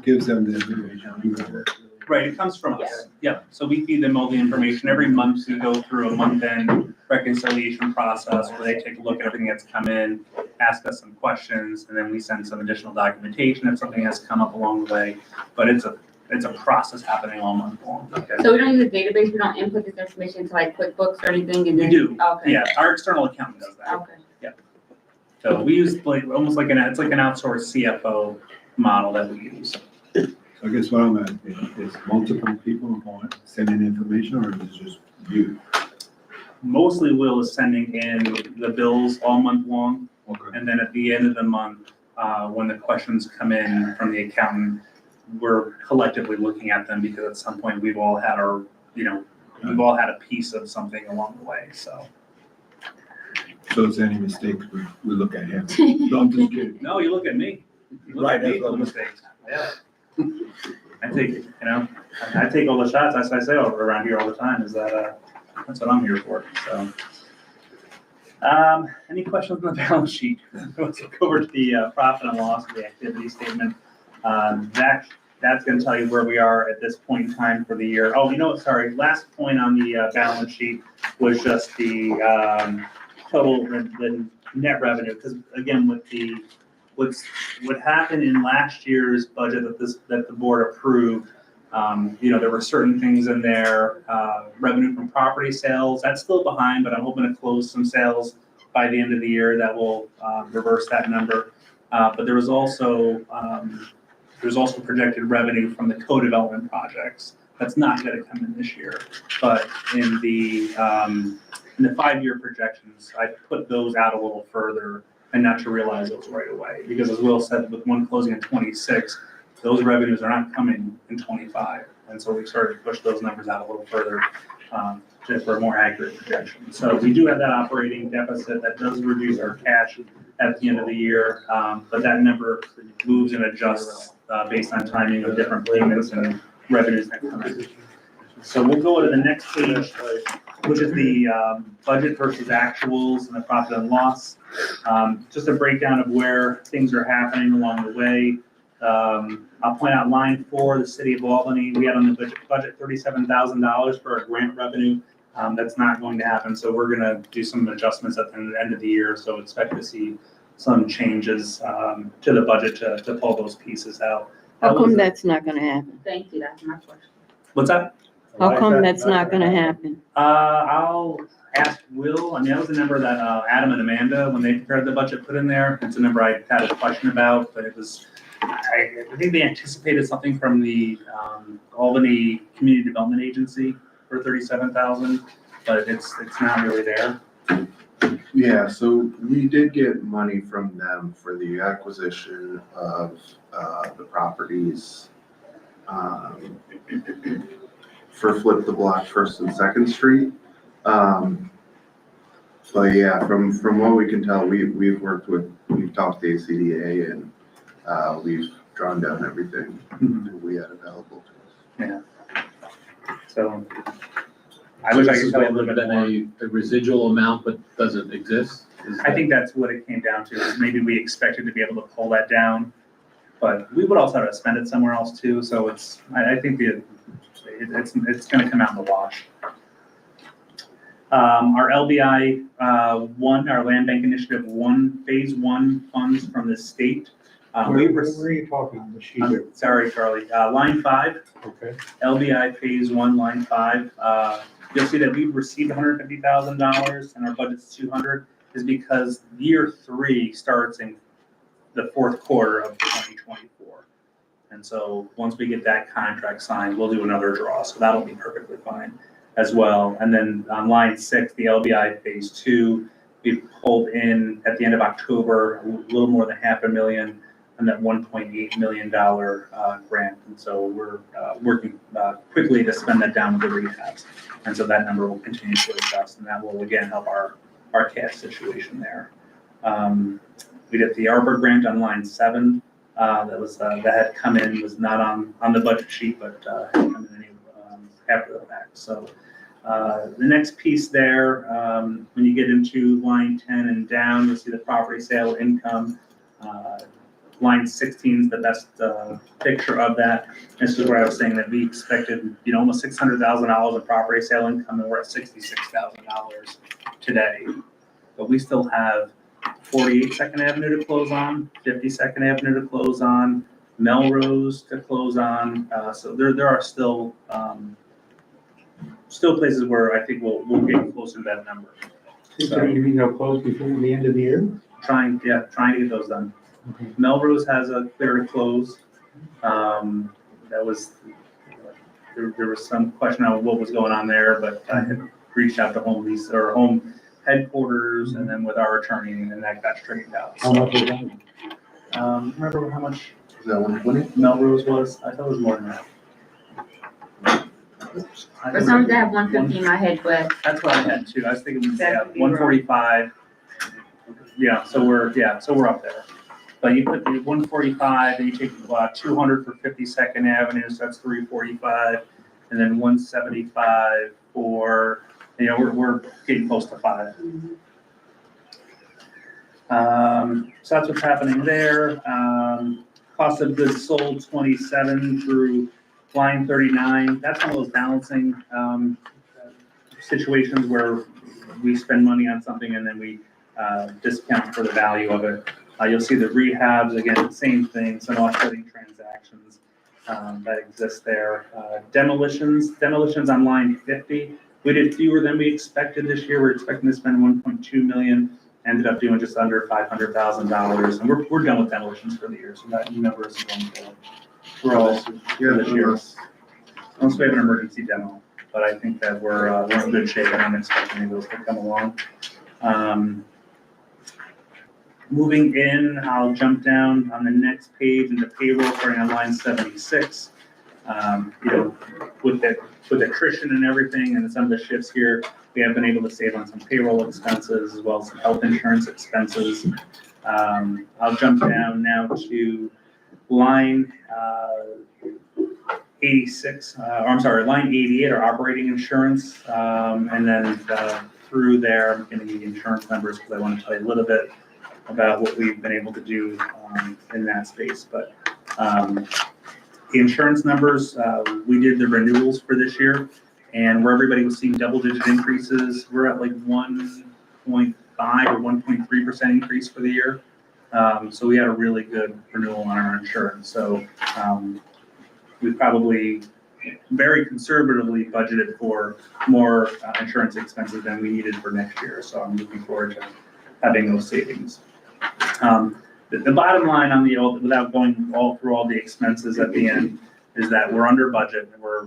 gives them the information? Right, it comes from us, yep. So we feed them all the information. Every month we go through a month-end reconciliation process where they take a look at everything that's come in, ask us some questions, and then we send some additional documentation if something has come up along the way. But it's a process happening all month long. Okay. So we don't use a database, we don't input this information into like QuickBooks or anything and We then? do, Okay. yeah, our external accountant does that. Okay. So we use almost like an outsourced CFO model that we use. So I guess what I'm asking is multiple people sending information, or is it just you? Mostly Will is sending in the bills all month long. Okay. And then at the end of the month, when the questions come in from the accountant, we're collectively looking at them because at some point we've all had our, we've all had a piece of something along the way, so. So if there's any mistakes, we look at him. No, I'm just kidding. No, you look at me. You look Right, at me that's for the what- mistakes. Yeah. I take, I take all the shots. That's what I say around here all the time is that, that's what I'm here for, so. Any questions on the balance sheet? Let's go over to the profit and loss of the activity statement. That's gonna tell you where we are at this point in time for the year. Oh, sorry, last point on the balance sheet was just the total, the net revenue, because again, with what happened in last year's budget that the board approved, there were certain things in there, revenue from property sales, that's still behind, but I'm hoping to close some sales by the end of the year that will reverse that number. But there was also projected revenue from the co-development projects. That's not gonna come in this year, but in the 5-year projections, I put those out a little further and not to realize those right away. Because as Will said, with one closing in 26, those revenues are not coming in 25. And so we started to push those numbers out a little further just for a more accurate projection. So we do have that operating deficit that does reduce our cash at the end of the year, but that number moves and adjusts based on timing of different payments and revenues that come in. So we'll go to the next page, which is the budget versus actuals and the profit and loss. Just a breakdown of where things are happening along the way. I'll point out line 4, the city of Albany, we had on the budget $37,000 for a grant revenue. That's not going to happen, so we're gonna do some adjustments at the end of the year, so expect to see some changes to the budget to pull those pieces out. How come that's not gonna happen? Thank you, that's my question. What's that? How come that's not gonna happen? I'll ask Will, that was the number that Adam and Amanda, when they prepared the budget, put in there. It's a number I had a question about, but it was, I think they anticipated something from the Albany Community Development Agency for $37,000, but it's not really there. Yeah, so we did get money from them for the acquisition of the properties for Flip the Block, 1st and 2nd Street. But yeah, from what we can tell, we've talked to ACDA and we've drawn down everything that we had available to us. Yeah. So I wish I could tell you a little bit more. A residual amount, but doesn't exist? I think that's what it came down to, is maybe we expected to be able to pull that down, but we would also have to spend it somewhere else too, so I think it's gonna come out in the wash. Our LBI 1, our Land Bank Initiative 1, Phase 1 funds from the state. Where are you talking on the sheet here? Sorry, Charlie, line 5, Okay. LBI Phase 1, line 5. You'll see that we've received $150,000 and our budget's 200, is because year 3 starts in the 4th quarter of 2024. And so once we get that contract signed, we'll do another draw, so that'll be perfectly fine as well. And then on line 6, the LBI Phase 2, we pulled in at the end of October, a little more than $500,000 and that $1.8 million grant. And so we're working quickly to spend that down with the rehabs. And so that number will continue to adjust, and that will again help our cash situation there. We did the ARPA grant on line 7. That had come in, was not on the budget sheet, but had come in after the fact. So the next piece there, when you get into line 10 and down, you'll see the property sale income. Line 16 is the best picture of that. This is where I was saying that we expected, almost $600,000 in property sale income, and we're at $66,000 today. But we still have 48 Second Avenue to close on, 50 Second Avenue to close on, Melrose to close on. So there are still places where I think we'll get closer to that number. So you mean they'll close before the end of the year? Trying to get those done. Melrose has a clear to close. There was some question on what was going on there, but I had reached out to home headquarters and then with our attorney, and that got straightened out. How much is that? Remember how much? that 120? Melrose was, I thought it was more than that. For some reason, I have 150 in my head, but That's what I had too. I was thinking, yeah, That could be wrong. 145. Yeah, so we're up there. But you put the 145, and you take 200 for 52nd Avenue, so that's 345, and then 175 for, we're getting close to 5. So that's what's happening there. Cost of goods sold 27 through line 39. That's one of those balancing situations where we spend money on something and then we discount for the value of it. You'll see the rehabs, again, same thing, some offsetting transactions that exist there. Demolitions on line 50. We did fewer than we expected this year. We're expecting to spend 1.2 million. Ended up doing just under $500,000, and we're done with demolitions for the year, so that number is going forward. We're all for this year. Unless we have an emergency demo, but I think that we're in good shape, and I'm expecting any of those to come along. Moving in, I'll jump down on the next page into payroll, starting on line 76. With attrition and everything, and some of the shifts here, we have been able to save on some payroll expenses as well as some health insurance expenses. I'll jump down now to line 86, line 88, our operating insurance, and then through there, I'm getting the insurance numbers because I want to tell you a little bit about what we've been able to do in that space. But the insurance numbers, we did the renewals for this year, and where everybody was seeing double-digit increases, we're at like 1.5 or 1.3% increase for the year. So we had a really good renewal on our insurance. So we probably very conservatively budgeted for more insurance expenses than we needed for next year. So I'm looking forward to having those savings. The bottom line on the old, without going all through all the expenses at the end, is that we're under budget. And we're,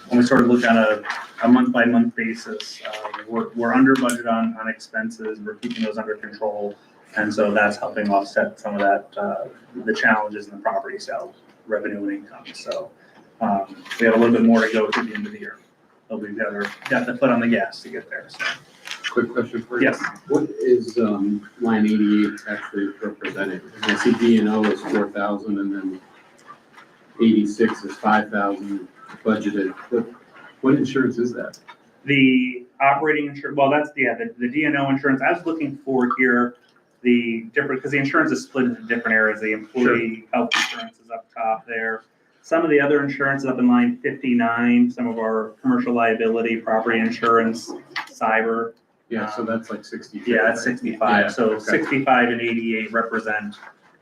when we sort of look on a month-by-month basis, we're under budget on expenses. We're keeping those under control. And so that's helping offset some of that, the challenges in the property sales, revenue and income. So we have a little bit more to go to the end of the year. But we've got the foot on the gas to get there. So. Quick question for you. Yes. What is line 88 actually representing? I see D&O is 4,000 and then 86 is 5,000 budgeted. What insurance is that? The operating insurance, well, that's the D&O insurance. I was looking for here the different, because the insurance is split into different areas. The employee health insurance is up top there. Some of the other insurance is up in line 59, some of our commercial liability, property insurance, cyber. Yeah, so that's like 65. Yeah, that's 65. Yeah, so okay. 65 and 88 represent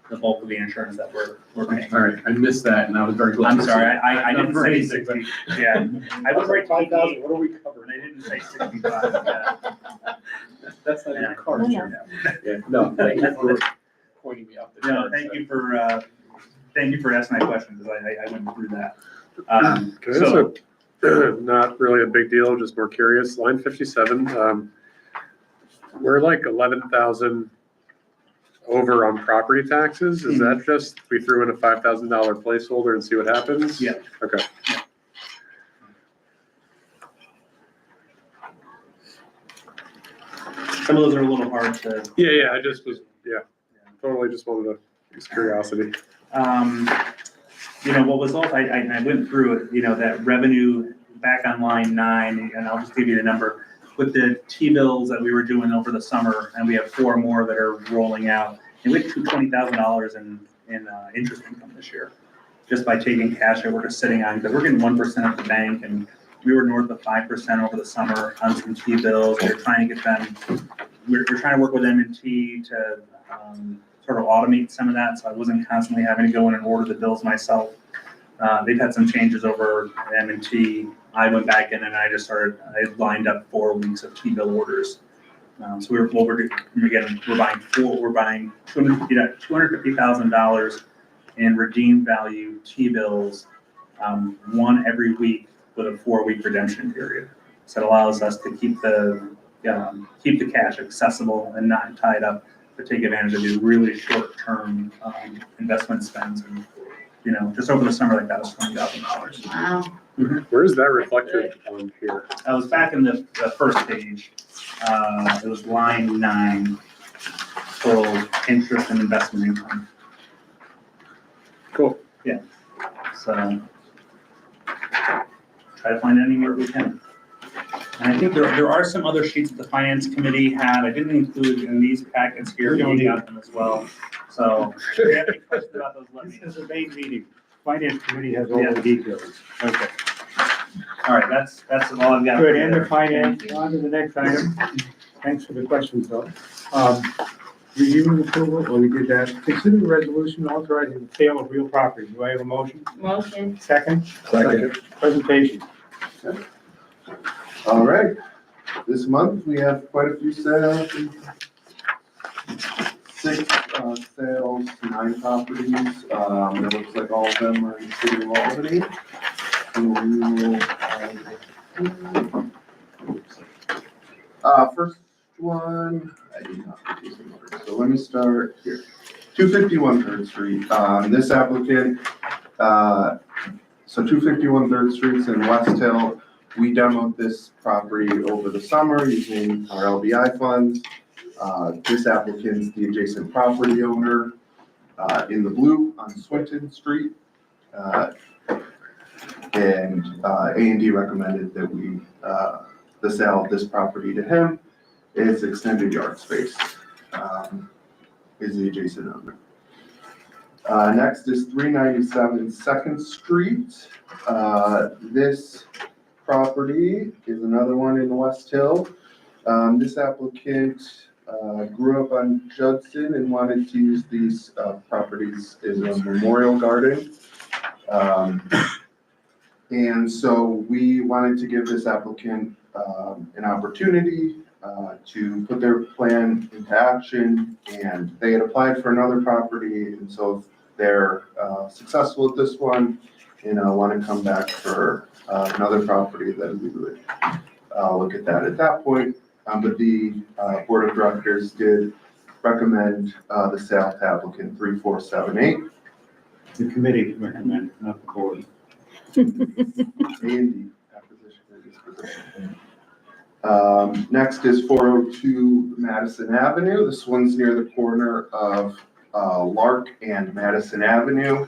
the bulk of the insurance that we're paying. All right, I missed that and I was very glad. I'm to see sorry, it. I didn't Number say 86, 60. Yeah, I was right. 5,000, what are we covering? I didn't say 65. Yeah. That's not Yeah. even card. Yeah. Yeah, no, thank you for pointing me out the No, chart. thank you for asking that question because I went through that. Okay, so not really a big deal, just more curious. Line 57, we're like 11,000 over on property taxes. Is that just, we threw in a $5,000 placeholder and see what happens? Yeah. Okay. Some of those are a little hard to. Yeah, I just was, totally just wanted to, just curiosity. What was also, I went through it, that revenue back on line 9, and I'll just give you the number. With the T-bills that we were doing over the summer, and we have 4 more that are rolling out, and we had $20,000 in interest income this year, just by taking cash that we're just sitting on, because we're getting 1% at the bank, and we were north of 5% over the summer on some T-bills. We're trying to get them, we're trying to work with M&T to sort of automate some of that, so I wasn't constantly having to go in and order the bills myself. They've had some changes over M&T. I went back in and I lined up 4 weeks of T-bill orders. So we're buying $250,000 in redeem value T-bills, one every week with a 4-week redemption period. So it allows us to keep the cash accessible and not tied up, to take advantage of these really short-term, investment spends. And, you know, just over the summer, like that was $20,000. Wow. Where is that reflected on here? I was back in the first page. It was line 9, total interest and investment income. Cool. So try to find it anywhere we can. And I think there are some other sheets that the finance committee had. I didn't include in these packets here. We don't You need got them as well. So if you have any questions about those, let me This know. is a main meeting. Finance committee has all the details. Okay. All right, that's all I've got. Good, end of finance, on to the next item. Thanks for the questions, though. Review and approval, well, we did that. Consider the resolution authorizing the sale of real property. Do I have a motion? Motion. Second? Second. Presentation. All right, this month we have quite a few sales. 6 sales, 9 properties. It looks like all of them are in the city of Albany. And we will, first one, I did not put these in order, so let me start here. 251 Third Street, this applicant, so 251 Third Street's in West Hill. We demoed this property over the summer using our LBI funds. This applicant's the adjacent property owner, in the blue on Swinton Street. And A&D recommended that we, the sale of this property to him. It's extended yard space, is the adjacent owner. Next is 397 2nd Street. This property is another one in West Hill. This applicant grew up on Judson and wanted to use these properties as a memorial garden. And so we wanted to give this applicant an opportunity to put their plan into action, and they had applied for another property, and so if they're successful at this one and want to come back for another property, then we would look at that point. But the board of directors did recommend the sale to applicant 3478. The committee recommended, not the board. A&D acquisition and disposition. Next is 402 Madison Avenue. This one's near the corner of Lark and Madison Avenue.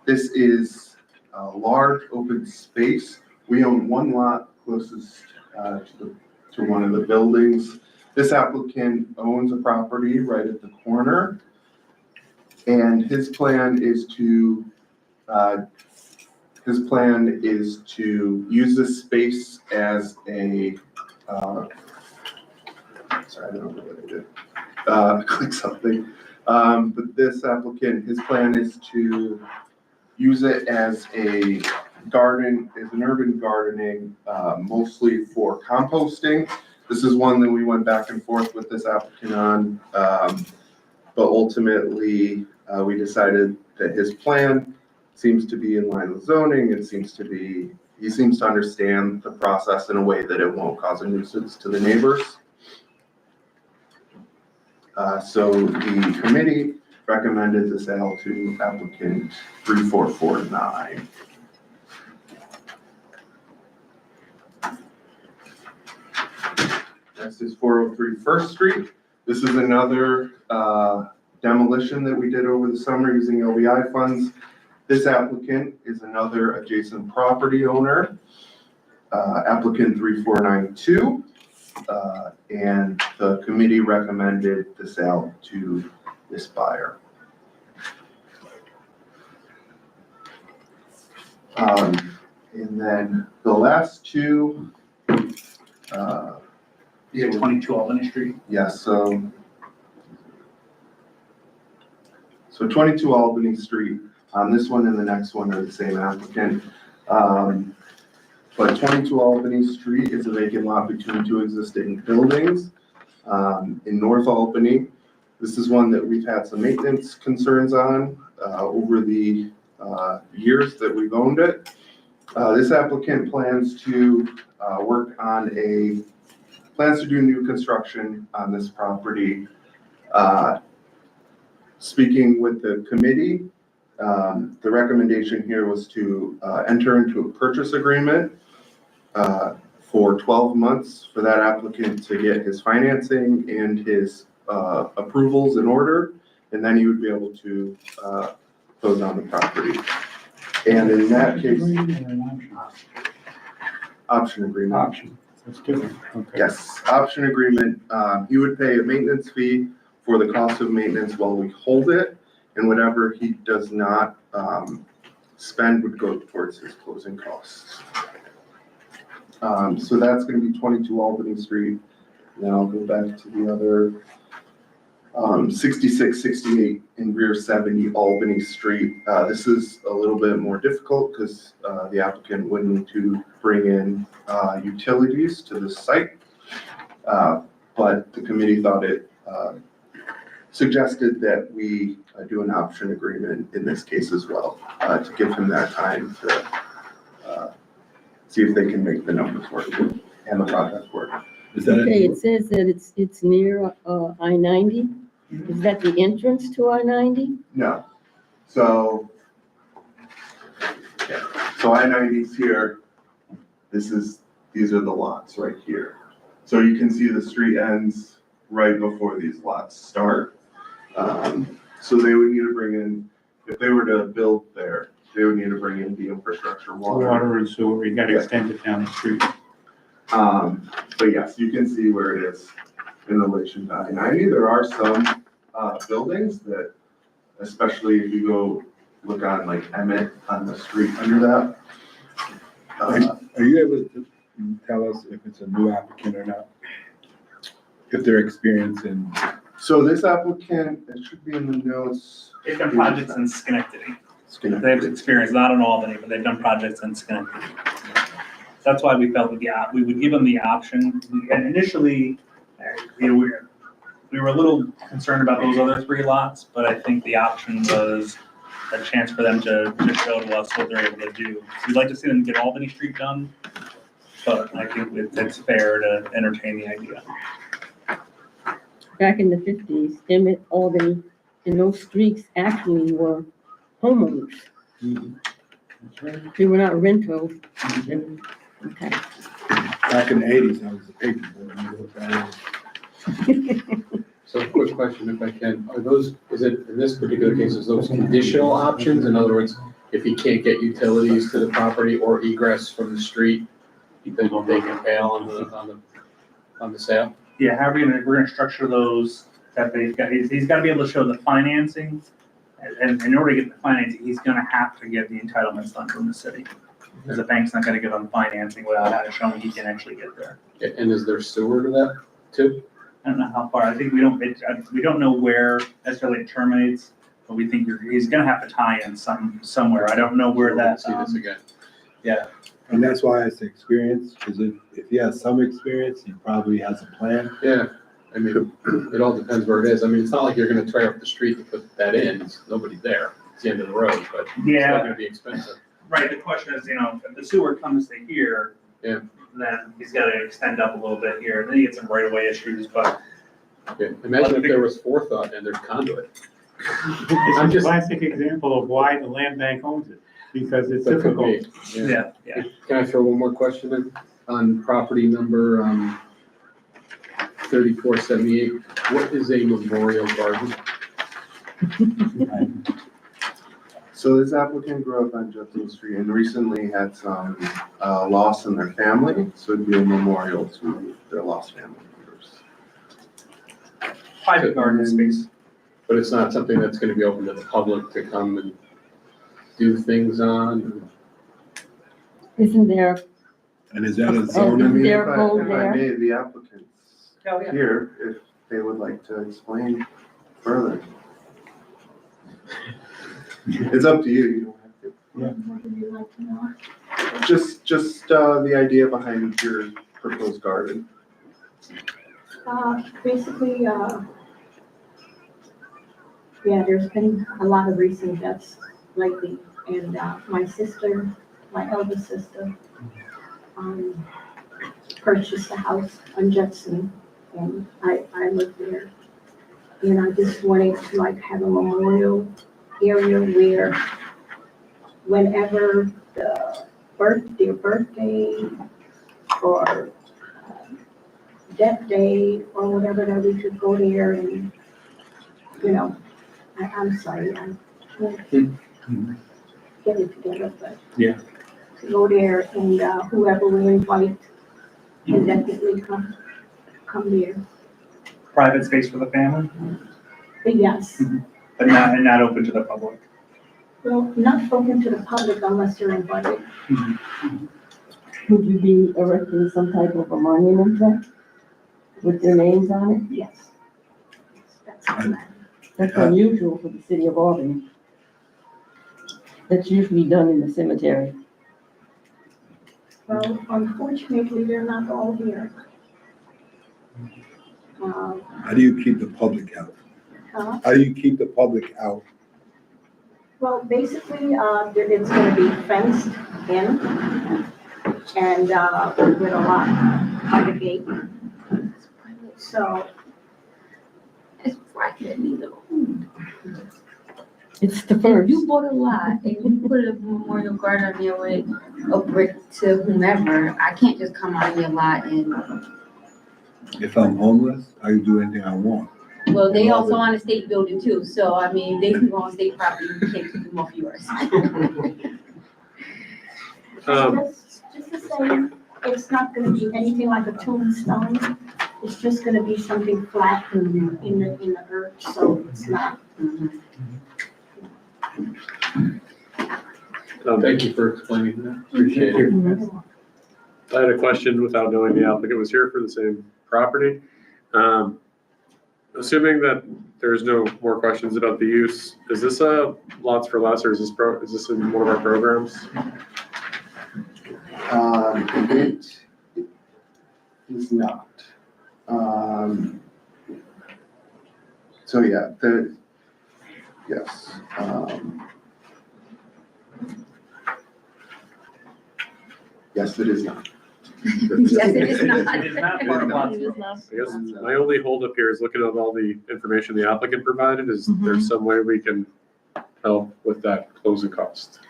This is a large open space. We own one lot closest to one of the buildings. This applicant owns a property right at the corner, and his plan is to use this space as a sorry, I don't know what I did. Click something. But this applicant, his plan is to use it as a garden, as an urban gardening, mostly for composting. This is one that we went back and forth with this applicant on, but ultimately we decided that his plan seems to be in line with zoning. He seems to understand the process in a way that it won't cause a nuisance to the neighbors. So the committee recommended the sale to applicant 3449. Next is 403 First Street. This is another demolition that we did over the summer using LBI funds. This applicant is another adjacent property owner, applicant 3492. And the committee recommended the sale to this buyer. And then the last two, Yeah, 22 Albany Street. yes, so 22 Albany Street, this one and the next one are the same applicant. But 22 Albany Street is a vacant lot between two existing buildings in North Albany. This is one that we've had some maintenance concerns on over the years that we've owned it. This applicant plans to plans to do new construction on this property speaking with the committee, the recommendation here was to enter into a purchase agreement for 12 months for that applicant to get his financing and his approvals in order, and then he would be able to close on the property. And in that case, option agreement. Option, that's different, okay. Yes, option agreement, he would pay a maintenance fee for the cost of maintenance while we hold it, and whatever he does not spend would go towards his closing costs. So that's gonna be 22 Albany Street. Then I'll go back to the other 66, 68 and rear 70 Albany Street. This is a little bit more difficult because the applicant would need to bring in utilities to the site. But the committee thought it suggested that we do an option agreement in this case as well, to give him that time to see if they can make the numbers work and the project work. Is that Okay, it? it says that it's near I-90. Is that the entrance to I-90? No. So I-90's here. These are the lots right here. So you can see the street ends right before these lots start. So they would need to bring in, if they were to build there, they would need to bring in the infrastructure, Water and sewer, you gotta extend it down the street. But yes, you can see where it is in relation to I-90. There are some buildings that, especially if you go look on like Emmett on the street under that. Are you able to tell us if it's a new applicant or not? If they're experienced in, So this applicant, it should be in the notes. They've done projects in Schenectady. They have experience, not in Albany, but they've done projects in Schenectady. That's why we felt that we would give them the option. And initially, we were a little concerned about those other 3 lots, but I think the option was a chance for them to show to us what they're able to do. So we'd like to see them get Albany Street done, but I think it's fair to entertain the idea. Back in the 50s, Emmett, Albany, and those streets actually were homeowners. That's right. They were not rentals. Yeah. Okay. back in the 80s, I was a paper boy. I knew what that is. So quick question if I can, are those, is it, in this particular case, is those conditional options? In other words, if he can't get utilities to the property or egress from the street, you think they can bail on the sale? Yeah, how are we gonna, we're gonna structure those that they've got, he's gotta be able to show the financing. And in order to get the financing, he's gonna have to get the entitlements done from the city. Because the bank's not gonna give him financing without showing he can actually get there. And is there sewer to that too? I don't know how far, I think we don't know where necessarily it terminates, but we think he's gonna have to tie in somewhere. I don't know where that, See this again. yeah. And that's why it's experience, because if he has some experience, he probably has a plan. Yeah, I mean, it all depends where it is. I mean, it's not like you're gonna tear up the street to put that in, it's nobody there. It's the end of the road, but it's Yeah. not gonna be expensive. Right, the question is, if the sewer comes to here. Yeah. Then he's gotta extend up a little bit here, and then you get some right of way issues, but Yeah, imagine if there was forethought and there's conduit. It's a classic example of why the land bank owns it, because it's That could difficult. be, yeah. yeah. Can I throw one more question in on property number 3478? What is a memorial garden? So this applicant grew up on Judson Street and recently had some loss in their family, so it'd be a memorial to their lost family members. Private garden space. But it's not something that's gonna be open to the public to come and do things on? Isn't there, And is that a I zoning? mean, Their if goal I there. may, the applicants Oh, yeah. here, if they would like to explain further. It's up to you, you don't have to. What would you like to know? Just the idea behind your proposed garden. Basically, yeah, there's been a lot of recent deaths lately, and my sister, my eldest sister, purchased a house on Judson, and I live there. And I just wanted to like have a memorial area where whenever their birthday or death day or whatever, that we could go there and, you know, I'm sorry, I can't get it together, but. Yeah. To go there and whoever we invite can definitely come there. Private space for the family, But yes, but not open to the public. well, not open to the public unless they're invited. Would you be erecting some type of a monument there with their names on it? Yes. That's the plan. That's unusual for the city of Albany. That's usually done in the cemetery. Well, unfortunately, they're not all here. How do you keep the public out? Huh? How do you keep the public out? Well, basically, it's gonna be fenced in and with a lock by the gate. So, It's private, though. It's the If first. you bought a lot and you put a memorial garden there with a brick to whomever, I can't just come on your lot and, If I'm homeless, I can do anything I want. well, they also on a state building too, so I mean, they can go on state property, you can't keep them off yours. just to say, it's not gonna be anything like a tombstone. It's just gonna be something flat in the earth, so it's not. Thank you for explaining that. Appreciate it. I had a question without knowing the applicant was here for the same property. Assuming that there's no more questions about the use, is this a lots for less or is this in one of our programs? It is not. So yeah, yes. Yes, it is not. Yes, it is not. It is not part of lots for I guess my only holdup here is looking at all the information the applicant provided, is there's some way we can help with that closing cost.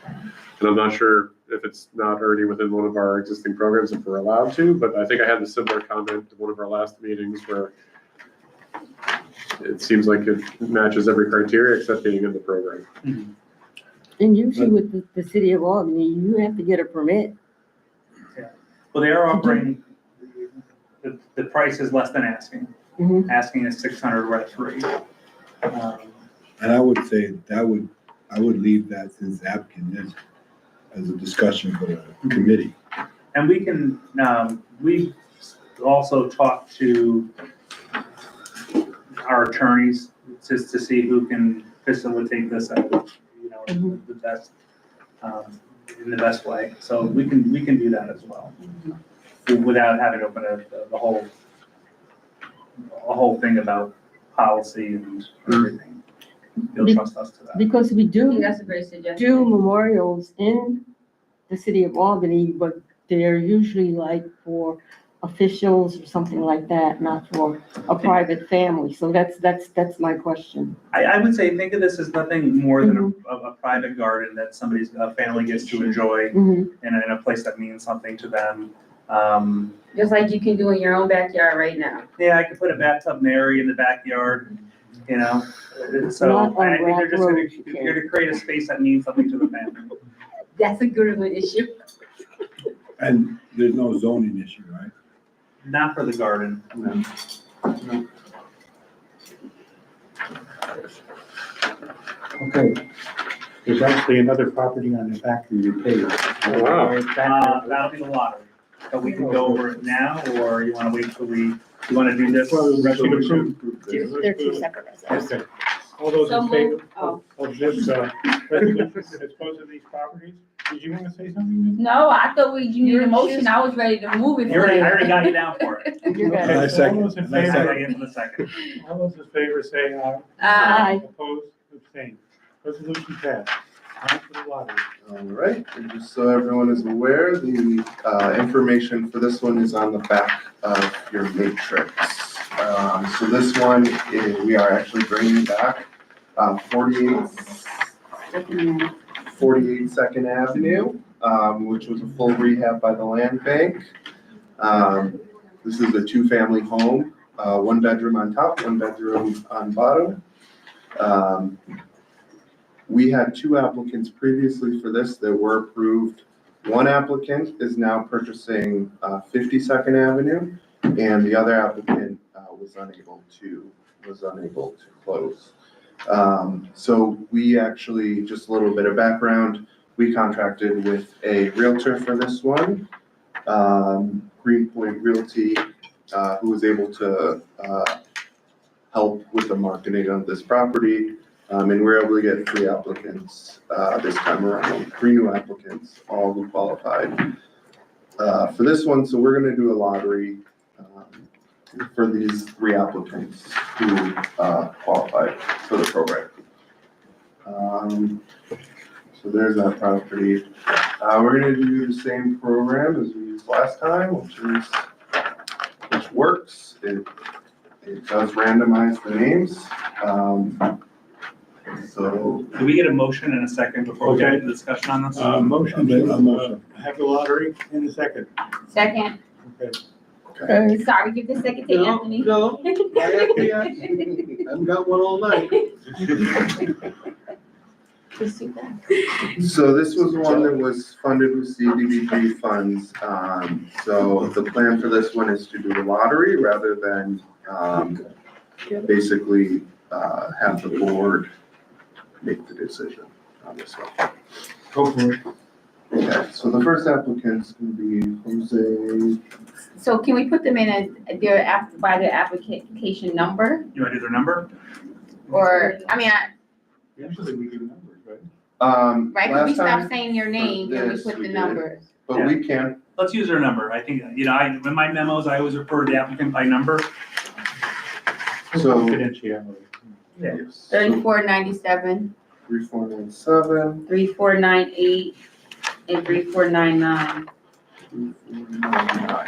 And I'm not sure if it's not already within one of our existing programs, if we're allowed to, but I think I had a similar comment at one of our last meetings where it seems like it matches every criteria except being in the program. And usually with the city of Albany, you have to get a permit. Well, they are offering, the price is less than asking. Mhm. Asking is 600, we're at 3. And I would say I would leave that since the applicant is as a discussion for the committee. And we can, we've also talked to our attorneys just to see who can facilitate this at, the best, in the best way. So we can do that as well, without having to open a whole thing about policy and everything. You'll trust us to that. Because we I think do that's a great suggestion. do memorials in the city of Albany, but they're usually like for officials or something like that, not for a private family. So that's my question. I would say, think of this as nothing more than a private garden that a family gets to enjoy Mhm. in a place that means something to them. Just like you can do in your own backyard right now. Yeah, I could put a bathtub Mary in the backyard, so Not on I think Black Road, you you're gonna create a space that means something to the family. That's a good of an issue. And there's no zoning issue, right? Not for the garden, no. Okay. There's actually another property on the back of your page. Wow. That'll be the lottery. So we can go over it now, or you wanna wait till you wanna do this resolution? they're two separate resolutions. Okay. All those So in favor moved. Oh. of this resolution to dispose of these properties? Did you want to say something? No, I thought you need a motion. I was ready to move it. I already got you down for it. You're Okay, good. I second. All those in And I I favor, gotta get to the second. all those in favor say aye. Aye. Opposed, abstained. Resolution passed. On to the lottery. All right, and just so everyone is aware, the information for this one is on the back of your matrix. So this one is, we are actually bringing back 48 Second Avenue, which was a full rehab by the land bank. This is a two-family home, 1 bedroom on top, 1 bedroom on bottom. We had 2 applicants previously for this that were approved. One applicant is now purchasing 50 Second Avenue, and the other applicant was unable to close. So we actually, just a little bit of background, we contracted with a realtor for this one, Greenpoint Realty, who was able to help with the marketing of this property. And we were able to get 3 applicants this time around, 3 new applicants, all who qualified for this one. So we're gonna do a lottery for these 3 applicants who qualified for the program. So there's that property. We're gonna do the same program as we used last time, which works. It does randomize the names. So. Do we get a motion in a second before we get Okay. into discussion on this? Motion to have the lottery in a second. Second, Okay. sorry, give the second to Anthony. No, I haven't got one all night. So this was one that was funded with CDBG funds. So the plan for this one is to do a lottery rather than basically have the board make the decision on this one. Go for it. Okay, so the first applicant's gonna be Jose. So can we put them in as by their application number? You wanna do their number? Or, Usually we give numbers, right? right, because we Last time, stopped saying your name and we this put we the did. numbers. but we can, Let's use their number. I think, in my memos, I always refer to the applicant by number. so. Confidentiality. Yes. 3497, 3497. 3498, and 3499. 3499.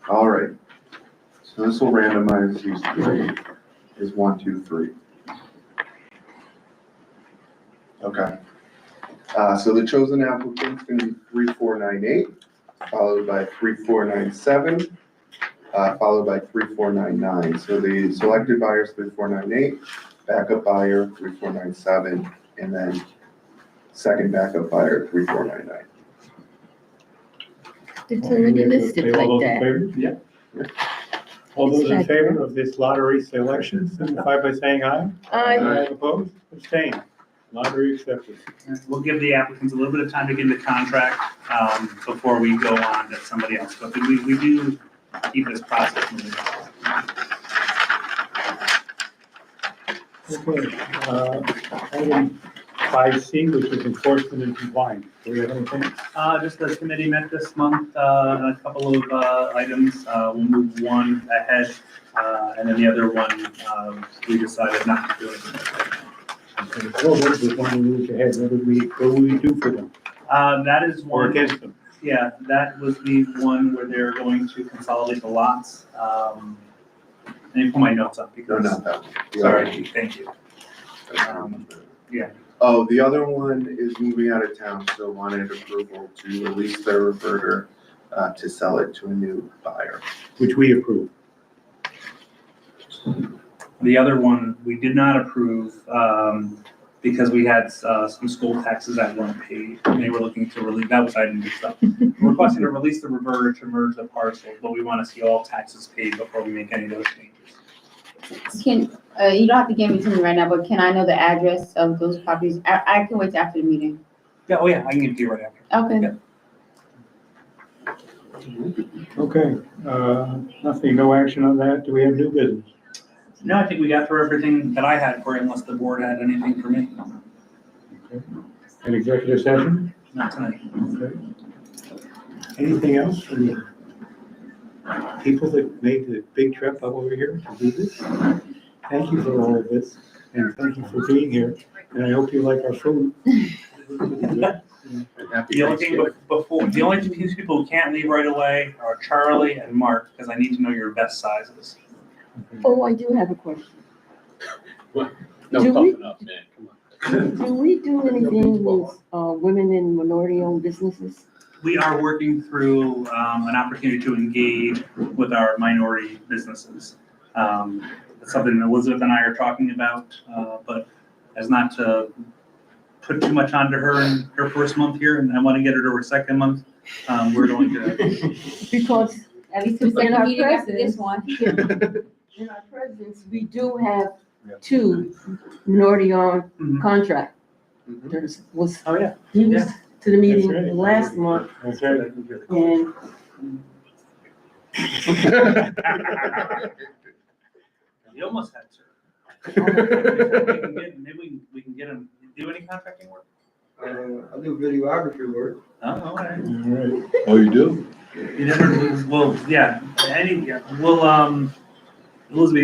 All right. So this will randomize these 3 is 1, 2, 3. Okay. So the chosen applicant's gonna be 3498, followed by 3497, followed by 3499. So the selected buyer is 3498, backup buyer 3497, and then second backup buyer 3499. It's already listed All like those in that. favor? Yeah. All those in It's favor of this lottery selection, signify by saying aye. Opposed? Abstained? Lottery accepted. We'll give the applicants a little bit of time to get into contract, before we go on to somebody else, but we do keep this process moving. Okay, item 5C, which is enforcement and compliance. Do we have anything? Just the committee met this month, on a couple of, items, we'll move one ahead, and then the other one, we decided not to do anything. Okay, so what is the one we moved ahead? What do we do for them That is or one. against them? Yeah, that was the one where they're going to consolidate the lots. Let me pull my notes up No, because, not that one. The sorry, other thank you. Yeah. Oh, the other one is moving out of town, so wanted approval to release their reverter to sell it to a new buyer. Which we approve. The other one, we did not approve, because we had, some school taxes that weren't paid. And they were looking to release, that was item new stuff. We're requesting to release the reverter to merge the parcels, but we want to see all taxes paid before we make any of those changes. Can, you don't have to give me to me right now, but can I know the address of those properties? I can wait till after the meeting. Yeah, oh yeah, I can give it to you right after. Okay. Okay, nothing, no action on that. Do we have new business? No, I think we got through everything that I had for you, unless the board had anything for me. Okay. An executive session? Not tonight. Okay. Anything else for the people that made the big trip up over here to do this? Thank you for all of this, and thank you for being here, and I hope you like our food. The only thing the only two people who can't leave right away are Charlie and Mark, because I need to know your best sizes. Oh, I do have a question. No Do we- puffing up, man, come on. Do we do anything with, women in minority-owned businesses? We are working through an opportunity to engage with our minority businesses. It's something Elizabeth and I are talking about, but as not to put too much onto her in her first month here, and I want to get her to her second month. We're going to, Because At least the In second our meeting after presence. this one. in our presence, we do have two minority-owned Mhm. contract. Mhm. There's, was, oh yeah. he was to the meeting That's right. last month, That's right. and You almost had to. Maybe we can get him, do any contracting work? I do videography work. Oh, all right. All right. Oh, you do? You never, well, yeah, we'll, Elizabeth,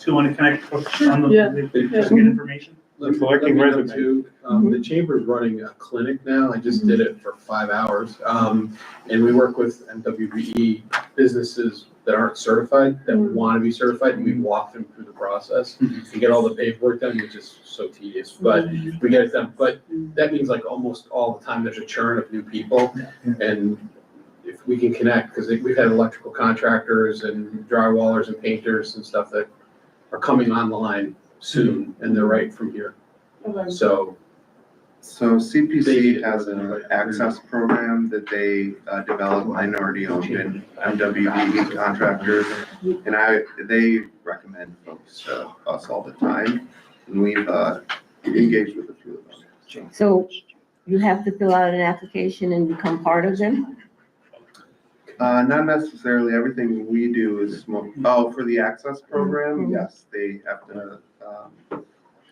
you want to connect on the, Yeah. just get information? We're collecting Let me know resumes. too. The chamber's running a clinic now, I just did it for 5 hours. And we work with MWBE businesses that aren't certified, that want to be certified, and we walk them through the process and get all the paperwork done, which is so tedious, but we get it done. But that means like almost all the time there's a churn of new people, and if we can connect, because we've had electrical contractors and drywallers and painters and stuff that are coming online soon, and they're right from here. Okay. So So CPC has an access program that they develop minority-owned and MWBE contractors. And they recommend folks to us all the time. And we've engaged with a few of them. so you have to fill out an application and become part of them? Not necessarily. Everything we do is, for the access program, yes, they have to,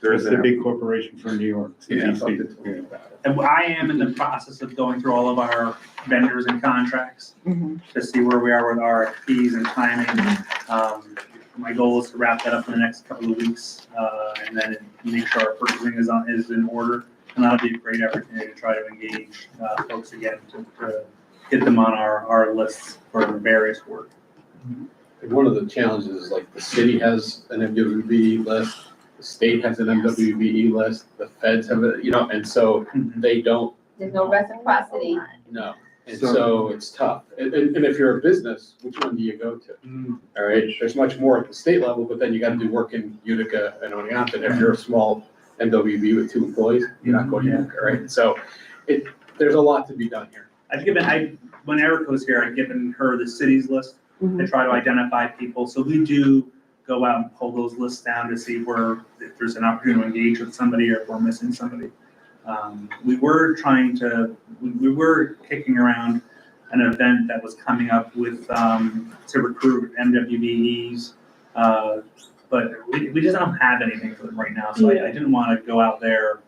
There's a big corporation from New York. Yeah. CPC. And I am in the process of going through all of our vendors and contracts to see where we are with RFPs and timing. My goal is to wrap that up in the next couple of weeks, and then make sure our purchasing is in order. And that'll be a great opportunity to try to engage folks again to get them on our lists for various work. And one of the challenges is like the city has an MWBE list, the state has an MWBE list, the feds have it, and so they don't There's no reciprocity. know. And so it's tough. And if you're a business, which one do you go to? All right, there's much more at the state level, but then you gotta do work in Utica and Oneonta. If you're a small MWB with 2 employees, you're not going to Utica, right? So there's a lot to be done here. When Erica was here, I'd given her the city's list to try to identify people. So we do go out and pull those lists down to see if there's an opportunity to engage with somebody or if we're missing somebody. We were kicking around an event that was coming up with, to recruit MWBEs, but we just don't have anything for them right now. So I didn't want to go out there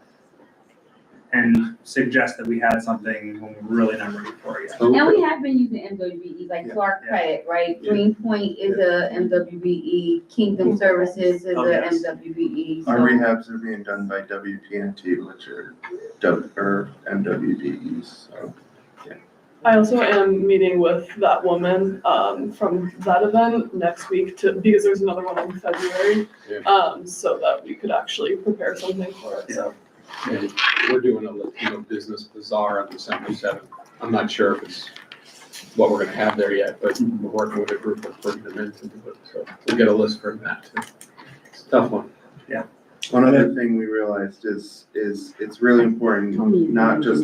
and suggest that we had something when we're really not ready for it yet. And we have been using MWBE, like to our credit, right? Greenpoint is a MWBE, Kingdom Services is Oh, a yes. MWBE. Our so- rehabs are being done by WPNT, which are MWBEs, so. I also am meeting with that woman from that event next week because there's another one in February. So that we could actually prepare something for it, so. And we're doing a Latino Business Bazaar on December 7th. I'm not sure if it's what we're gonna have there yet, but we're working with a group of bringing them in to do it. So we'll get a list for that too. It's a tough one. One other thing we realized is it's really important, not just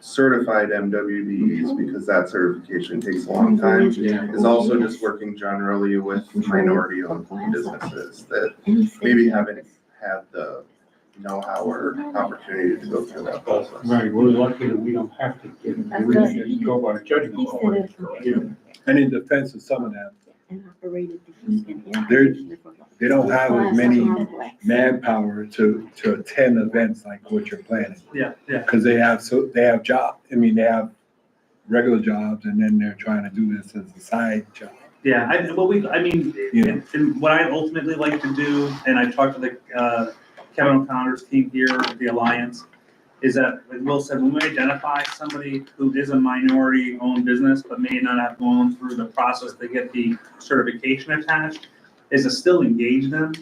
certified MWBEs, because that certification takes a long time, Yeah. is also just working generally with minority-owned businesses that maybe haven't had the know-how or opportunity to go through that process. Right, we're lucky that we don't have to go by judgment He call. said it. And in defense of some of them, And operated the heat and air They're- conditioner for the they don't have as many complex. manpower to attend events like what you're planning. Yeah. Because they have jobs. I mean, they have regular jobs and then they're trying to do this as a side job. Yeah, and what I ultimately like to do, and I talked to the Kevin O'Connor's team here at the Alliance, is that, like Will said, when we identify somebody who is a minority-owned business but may not have gone through the process to get the certification attached, is to still engage them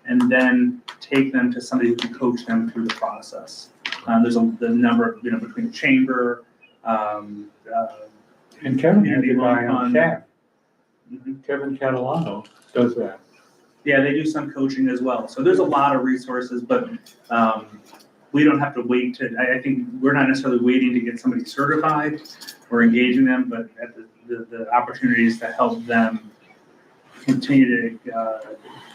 and then take them to somebody who can coach them through the process. There's the number, between the chamber, And Kevin has a guy on staff, Mhm. Kevin Catalano does that. Yeah, they do some coaching as well. So there's a lot of resources, but we don't have to wait I think we're not necessarily waiting to get somebody certified or engaging them, but at the opportunities to help them continue to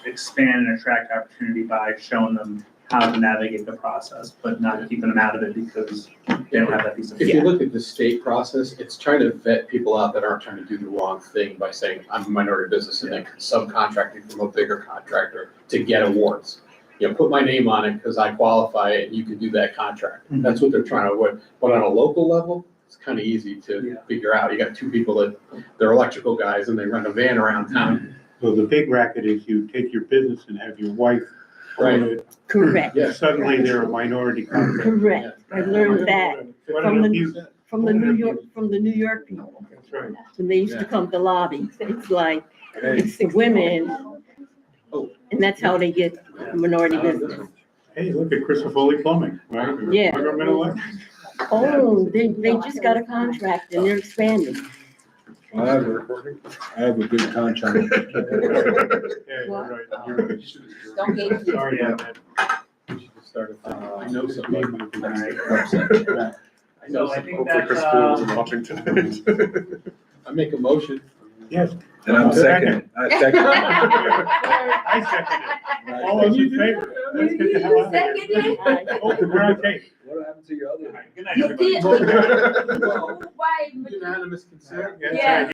expand and attract opportunity by showing them how to navigate the process, but not keeping them out of it because they don't have that piece of. If you look at the state process, it's trying to vet people out that aren't trying to do the wrong thing by saying, I'm a minority business and then subcontracting from a bigger contractor to get awards. Put my name on it because I qualify it and you can do that contract. Mhm. That's what they're trying to avoid. But on a local level, it's kind of easy to Yeah. figure out. You got two people that, they're electrical guys and they run a van around town. So the big racket is you take your business and have your wife own it. Correct, Yeah. Suddenly they're a minority contractor. correct. I learned that What from an the- abuse. from the New York people, That's right. when they used to come to lobby. It's like, it's the women, and that's how they get minority business. Hey, look at Christopher Plumbing, right? Yeah. Government electric. Oh, they just got a contract and they're expanding. I have a good contract. Yeah, you're right. You're right. Don't get it. Sorry about that. We should just start I know somebody. I know So I some. think Hopefully that, Chris Cool's in Washington. I make a motion. Yes. And I'm second. I second. I second it. All those in favor? Let's get the hell out of here. Oh, we're on tape. What happened to your other? Good night, You everybody. did. Why? Unanimous consent. That's Yeah. right.